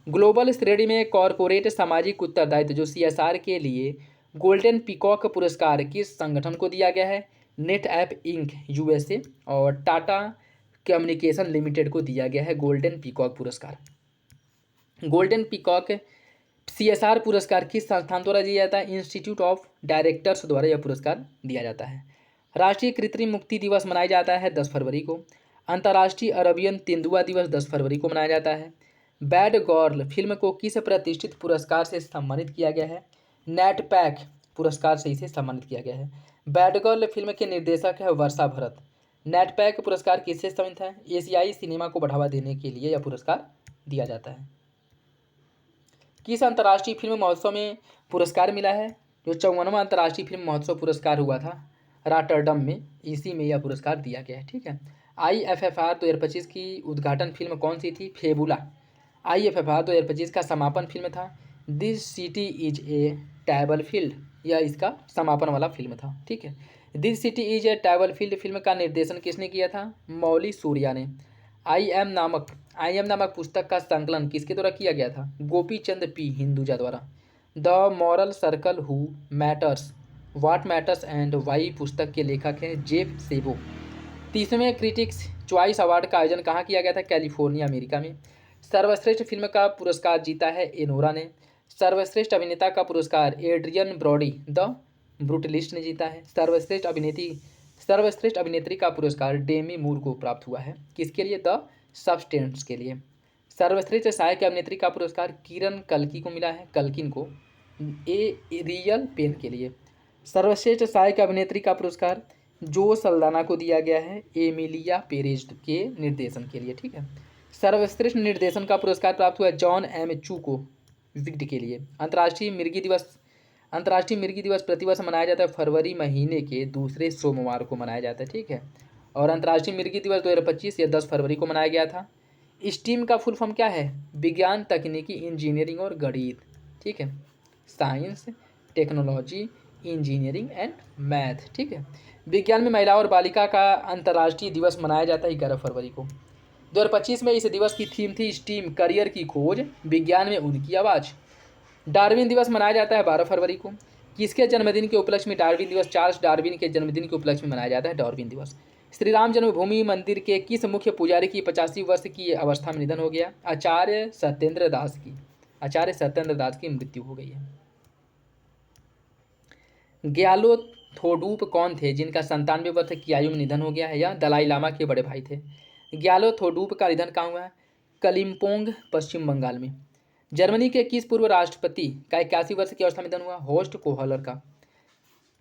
ग्लोबल श्रेणी में कॉरपोरेट सामाजिक उत्तरदायित्व जो CSR के लिए गोल्डन पीकॉक पुरस्कार किस संगठन को दिया गया है? नेट ऐप इंक USA और टाटा कम्युनिकेशन लिमिटेड को दिया गया है गोल्डन पीकॉक पुरस्कार। गोल्डन पीकॉक CSR पुरस्कार किस संस्थान द्वारा दिया जाता है? इंस्टीट्यूट ऑफ डायरेक्टर्स द्वारा यह पुरस्कार दिया जाता है। राष्ट्रीय कृत्रिम मुक्ति दिवस मनाया जाता है 10 फरवरी को। अंतर्राष्ट्रीय अरबियन तेंदुआ दिवस 10 फरवरी को मनाया जाता है। बैड गर्ल फिल्म को किस प्रतिष्ठित पुरस्कार से सम्मानित किया गया है? नेटपैक पुरस्कार से इसे सम्मानित किया गया है। बैड गर्ल फिल्म के निर्देशक है वर्षा भरत। नेटपैक पुरस्कार किससे सम्मानित है? एशियाई सिनेमा को बढ़ावा देने के लिए यह पुरस्कार दिया जाता है। किस अंतर्राष्ट्रीय फिल्म महोत्सव में पुरस्कार मिला है? जो 54वां अंतर्राष्ट्रीय फिल्म महोत्सव पुरस्कार हुआ था रॉटरडम में, इसी में यह पुरस्कार दिया गया है। ठीक है, IFFR 2025 की उद्घाटन फिल्म कौन सी थी? फेबुला। IFFR 2025 का समापन फिल्म था this city is a table field, यह इसका समापन वाला फिल्म था। ठीक है, this city is a table field film का निर्देशन किसने किया था? मौली सूर्या ने। आई एम नामक पुस्तक का संकलन किसके द्वारा किया गया था? गोपी चंद P हिंदुजा द्वारा। The moral circle who matters what matters and why पुस्तक के लेखक हैं जेफ सेबो। 30वें क्रिटिक्स चॉइस अवार्ड का आयोजन कहाँ किया गया था? कैलिफोर्निया, अमेरिका में। सर्वश्रेष्ठ फिल्म का पुरस्कार जीता है एनोरा ने। सर्वश्रेष्ठ अभिनेता का पुरस्कार एड्रियन ब्रॉडी द ब्रूटलिस्ट ने जीता है। सर्वश्रेष्ठ अभिनेत्री का पुरस्कार डेमी मूर को प्राप्त हुआ है। किसके लिए? द सब्सटेंस के लिए। सर्वश्रेष्ठ सहायक अभिनेत्री का पुरस्कार किरण कल्की को मिला है, कल्किन को, ए रियल पेन के लिए। सर्वश्रेष्ठ सहायक अभिनेत्री का पुरस्कार जो सल्दाना को दिया गया है एमिलिया पेरेज के निर्देशन के लिए। ठीक है, सर्वश्रेष्ठ निर्देशन का पुरस्कार प्राप्त हुआ जॉन M चू को विक्ट के लिए। अंतर्राष्ट्रीय मिर्गी दिवस प्रतिवर्ष मनाया जाता है फरवरी महीने के दूसरे सोमवार को मनाया जाता है। ठीक है, और अंतर्राष्ट्रीय मिर्गी दिवस 2025 या 10 फरवरी को मनाया गया था। स्टीम का फुल फॉर्म क्या है? विज्ञान, तकनीकी, इंजीनियरिंग और गणित। ठीक है, science, technology, engineering and math. ठीक है, विज्ञान में महिला और बालिका का अंतर्राष्ट्रीय दिवस मनाया जाता है 11 फरवरी को। 2025 में इस दिवस की थीम थी स्टीम, करियर की खोज, विज्ञान में उनकी आवाज़। डार्विन दिवस मनाया जाता है 12 फरवरी को। किसके जन्मदिन के उपलक्ष्य में डार्विन दिवस? चार्ल्स डार्विन के जन्मदिन के उपलक्ष्य में मनाया जाता है डार्विन दिवस। श्री राम जन्मभूमि मंदिर के किस मुख्य पुजारी की 85 वर्ष की अवस्था में निधन हो गया? आचार्य सत्येंद्र दास की मृत्यु हो गई है। ग्यालो थोडूप कौन थे जिनका 97 वर्ष की आयु में निधन हो गया है? यह दलाई लामा के बड़े भाई थे। ग्यालो थोडूप का निधन कहाँ हुआ है? कलिम्पोंग, पश्चिम बंगाल में। जर्मनी के किस पूर्व राष्ट्रपति का 81 वर्ष की अवस्था में निधन हुआ? होस्ट कोहलर का।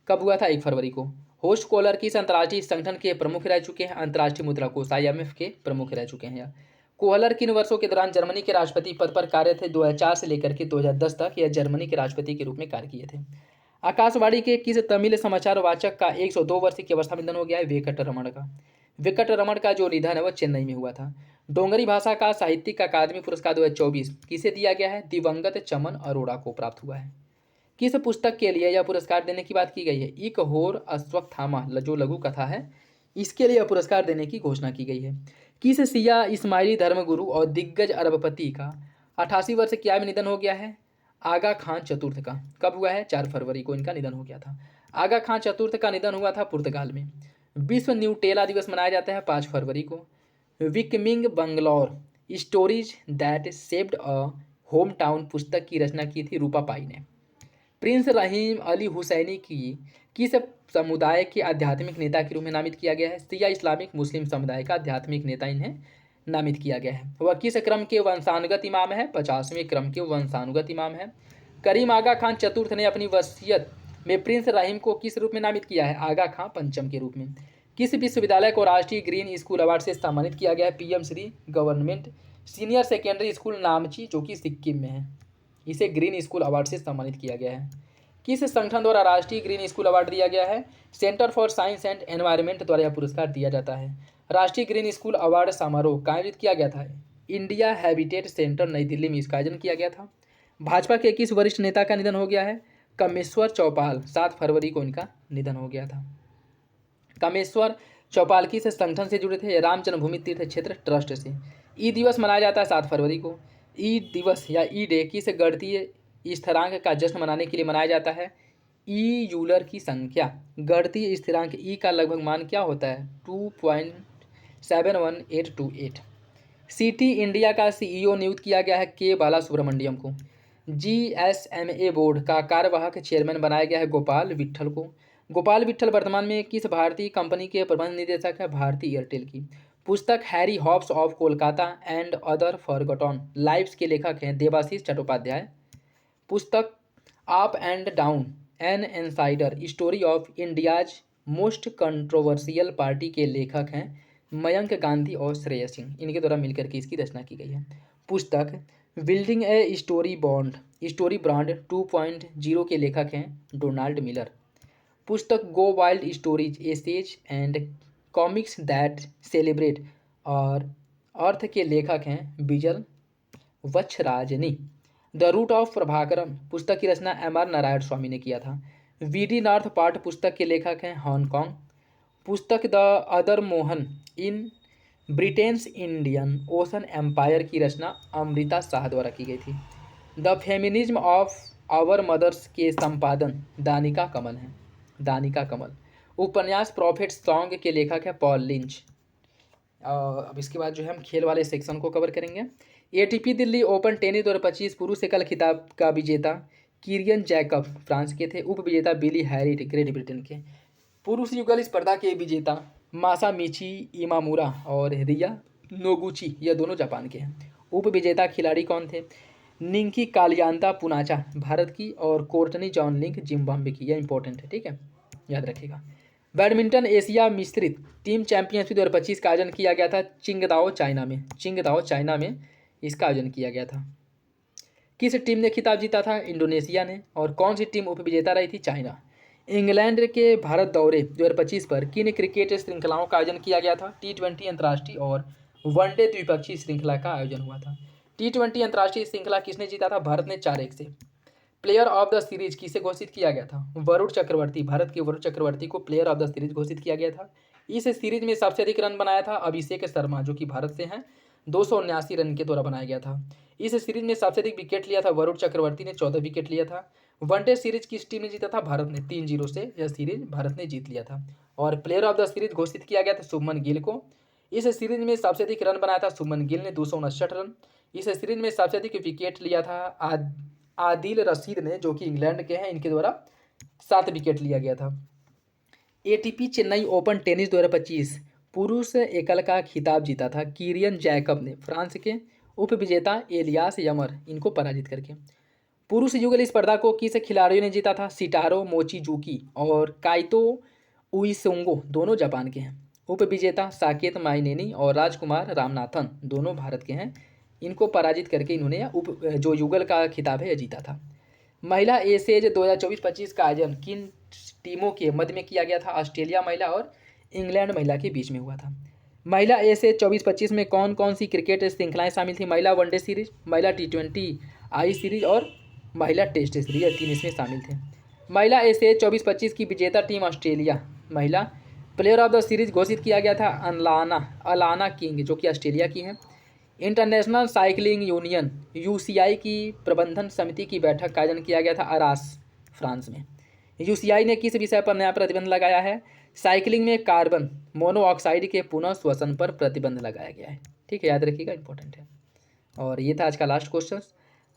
कब हुआ था? 1 फरवरी को। होस्ट कोहलर किस अंतर्राष्ट्रीय संगठन के प्रमुख रह चुके हैं? अंतर्राष्ट्रीय मुद्रा कोष IMF के प्रमुख रह चुके हैं। कोहलर किन वर्षों के दौरान जर्मनी के राष्ट्रपति पद पर कार्य थे? 2004 से लेकर के 2010 तक यह जर्मनी के राष्ट्रपति के रूप में कार्य किए थे। आकाशवाणी के किस तमिल समाचार वाचक का 102 वर्ष की अवस्था में निधन हो गया है? वेंकटरमण का। वेंकटरमण का जो निधन है वह चेन्नई में हुआ था। डोंगरी भाषा का साहित्यिक अकादमी पुरस्कार 2024 किसे दिया गया है? दिवंगत चमन अरोड़ा को प्राप्त हुआ है। किस पुस्तक के लिए यह पुरस्कार देने की बात की गई है? एक होर अश्वत्थामा जो लघु कथा है, इसके लिए यह पुरस्कार देने की घोषणा की गई है। किस शिया इस्माइली धर्मगुरु और दिग्गज अरबपति का 88 वर्ष की आयु में निधन हो गया है? आगा खान चतुर्थ का। कब हुआ है? 4 फरवरी को इनका निधन हो गया था। आगा खान चतुर्थ का निधन हुआ था पुर्तगाल में। विश्व न्यूटेला दिवस मनाया जाता है 5 फरवरी को। Becoming Bangalore stories that shaped a hometown पुस्तक की रचना की थी रूपा पाई ने। प्रिंस रहीम अली हुसैनी की किस समुदाय के आध्यात्मिक नेता के रूप में नामित किया गया है? शिया इस्लामिक मुस्लिम समुदाय का आध्यात्मिक नेता इन्हें नामित किया गया है। वह किस क्रम के वंशानुगत इमाम है? 50वें क्रम के वंशानुगत इमाम है। करीम आगा खान चतुर्थ ने अपनी वसीयत में प्रिंस रहीम को किस रूप में नामित किया है? आगा खां पंचम के रूप में। किस विश्वविद्यालय को राष्ट्रीय ग्रीन स्कूल अवार्ड से सम्मानित किया गया है? PM Shri government senior secondary school Namchi जो कि सिक्किम में है, इसे ग्रीन स्कूल अवार्ड से सम्मानित किया गया है। किस संगठन द्वारा राष्ट्रीय ग्रीन स्कूल अवार्ड दिया गया है? Centre for science and environment द्वारा यह पुरस्कार दिया जाता है। राष्ट्रीय ग्रीन स्कूल अवार्ड समारोह कहाँ आयोजित किया गया था? इंडिया हैबिटेट सेंटर नई दिल्ली में इसका आयोजन किया गया था। भाजपा के किस वरिष्ठ नेता का निधन हो गया है? कामेश्वर चौपाल। 7 फरवरी को इनका निधन हो गया था। कामेश्वर चौपाल किस संगठन से जुड़े थे? राम जन्मभूमि तीर्थ क्षेत्र ट्रस्ट से। ई दिवस मनाया जाता है 7 फरवरी को। ई दिवस या ई डे किस गणितीय स्थिरांक का जश्न मनाने के लिए मनाया जाता है? ई यूलर की संख्या। गणितीय स्थिरांक ई का लगभग मान क्या होता है? 2.71828। सिटी इंडिया का सीईओ नियुक्त किया गया है के बाला सुब्रमण्यम को। जीएसएमए बोर्ड का कार्यवाहक चेयरमैन बनाया गया है गोपाल विट्ठल को। गोपाल विट्ठल वर्तमान में किस भारतीय कंपनी के प्रबंध निदेशक है? भारतीय एयरटेल की। पुस्तक Harry Hobbs of Kolkata and other forgotten lives के लेखक हैं देवाशीष चट्टोपाध्याय। पुस्तक up and down an insider story of India's most controversial party के लेखक हैं मयंक गांधी और श्रेयस सिंह। इनके द्वारा मिलकर के इसकी रचना की गई है। पुस्तक बिल्डिंग ए स्टोरी ब्रांड 2.0 के लेखक हैं डोनाल्ड मिलर। पुस्तक go wild stories essays and comics that celebrate our earth के लेखक हैं Bijal Vachharajani. The root of Prabhakaran पुस्तक की रचना एम.आर. नारायण स्वामी ने किया था। वीडी नॉर्थ पार्ट पुस्तक के लेखक हैं हांगकांग। पुस्तक the other Mohan in Britain's Indian Ocean empire की रचना अमृता शाह द्वारा की गई थी। The feminism of our mothers के संपादन दानिका कमल हैं। दानिका कमल। उपन्यास प्रॉफिट सॉन्ग के लेखक है पॉल लिंच। अब इसके बाद जो है हम खेल वाले सेक्शन को कवर करेंगे। एटीपी दिल्ली ओपन टेनिस 2025 पुरुष एकल खिताब का विजेता किरियन जैकब फ्रांस के थे। उप विजेता बिली हैरिट ग्रेट ब्रिटेन के। पुरुष युगल स्पर्धा के विजेता मासामिची इमामुरा और रिया नोगुची, यह दोनों जापान के हैं। उप विजेता खिलाड़ी कौन थे? निंकी कालियांता पुनाचा भारत की और कोर्टनी जॉन लिंक जिम्बाब्वे की। यह इंपॉर्टेंट है, ठीक है, याद रखिएगा। बैडमिंटन एशिया मिश्रित टीम चैंपियनशिप 2025 का आयोजन किया गया था चिंगदाओ चाइना में इसका आयोजन किया गया था। किस टीम ने खिताब जीता था? इंडोनेशिया ने। और कौन सी टीम उपविजेता रही थी? चाइना। इंग्लैंड के भारत दौरे 2025 पर किन क्रिकेट श्रृंखलाओं का आयोजन किया गया था? T20 अंतर्राष्ट्रीय और वनडे द्विपक्षीय श्रृंखला का आयोजन हुआ था। T20 अंतर्राष्ट्रीय श्रृंखला किसने जीता था? भारत ने 4-1 से। प्लेयर ऑफ द सीरीज किसे घोषित किया गया था? वरुण चक्रवर्ती। भारत के वरुण चक्रवर्ती को प्लेयर ऑफ द सीरीज घोषित किया गया था। इस सीरीज में सबसे अधिक रन बनाया था अभिषेक शर्मा जो कि भारत से हैं, 279 रन के द्वारा बनाया गया था। इस सीरीज में सबसे अधिक विकेट लिया था वरुण चक्रवर्ती ने, 14 विकेट लिया था। वनडे सीरीज किस टीम ने जीता था? भारत ने। 3-0 से यह सीरीज भारत ने जीत लिया था। और प्लेयर ऑफ द सीरीज घोषित किया गया था शुभमन गिल को। इस सीरीज में सबसे अधिक रन बनाया था शुभमन गिल ने, 259 रन। इस सीरीज में सबसे अधिक विकेट लिया था आदिल रशीद ने जो कि इंग्लैंड के हैं, इनके द्वारा 7 विकेट लिया गया था। एटीपी चेन्नई ओपन टेनिस 2025 पुरुष एकल का खिताब जीता था किरियन जैकब ने फ्रांस के उप विजेता एलियास यमर इनको पराजित करके। पुरुष युगल स्पर्धा को किस खिलाड़ियों ने जीता था? सिटारो मोचिजुकी और काइतो उइसोंगो, दोनों जापान के हैं। उप विजेता साकेत माइनेनी और राजकुमार रामनाथन, दोनों भारत के हैं। इनको पराजित करके इन्होंने जो युगल का खिताब है यह जीता था। महिला एसेज 2024-25 का आयोजन किन टीमों के मध्य में किया गया था? ऑस्ट्रेलिया महिला और इंग्लैंड महिला के बीच में हुआ था। महिला एसेज 24-25 में कौन कौन सी क्रिकेट श्रृंखलाएं शामिल थी? महिला वनडे सीरीज, महिला T20 आई सीरीज और महिला टेस्ट सीरीज, 3 इसमें शामिल थे। महिला एशिया 24-25 की विजेता टीम ऑस्ट्रेलिया। महिला प्लेयर ऑफ द सीरीज घोषित किया गया था अलाना किंग, जो कि ऑस्ट्रेलिया की हैं। इंटरनेशनल साइकिलिंग यूनियन यूसीआई की प्रबंधन समिति की बैठक का आयोजन किया गया था अरास, फ्रांस में। यूसीआई ने किस विषय पर नया प्रतिबंध लगाया है? साइकिलिंग में कार्बन मोनोऑक्साइड के पुनः श्वसन पर प्रतिबंध लगाया गया है। ठीक है, याद रखिएगा, इंपॉर्टेंट है। और ये था आज का last question.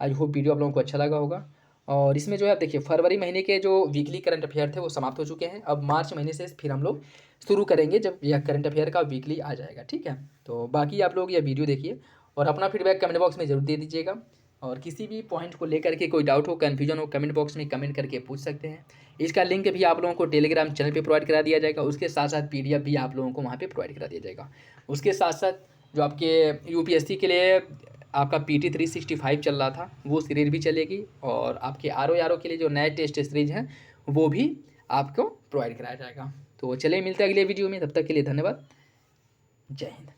I hope video आप लोगों को अच्छा लगा होगा। और इसमें जो है देखिए, फरवरी महीने के जो वीकली करंट अफेयर थे वो समाप्त हो चुके हैं। अब मार्च महीने से फिर हम लोग शुरू करेंगे, जब यह करंट अफेयर का वीकली आ जाएगा। ठीक है, तो बाकी आप लोग यह वीडियो देखिए और अपना फीडबैक कमेंट बॉक्स में जरूर दे दीजिएगा। और किसी भी पॉइंट को लेकर के कोई डाउट हो, कन्फ्यूजन हो, कमेंट बॉक्स में कमेंट करके पूछ सकते हैं। इसका लिंक भी आप लोगों को टेलीग्राम चैनल पे प्रोवाइड करा दिया जाएगा। उसके साथ साथ पीडीएफ भी आप लोगों को वहाँ पे प्रोवाइड करा दिया जाएगा। उसके साथ साथ जो आपके यूपीएससी के लिए आपका PT 365 चल रहा था, वो सीरीज भी चलेगी। और आपके RO के लिए जो नए टेस्ट सीरीज हैं वो भी आपको प्रोवाइड कराया जाएगा। तो चलिए, मिलते हैं अगले वीडियो में, तब तक के लिए धन्यवाद। जय हिंद।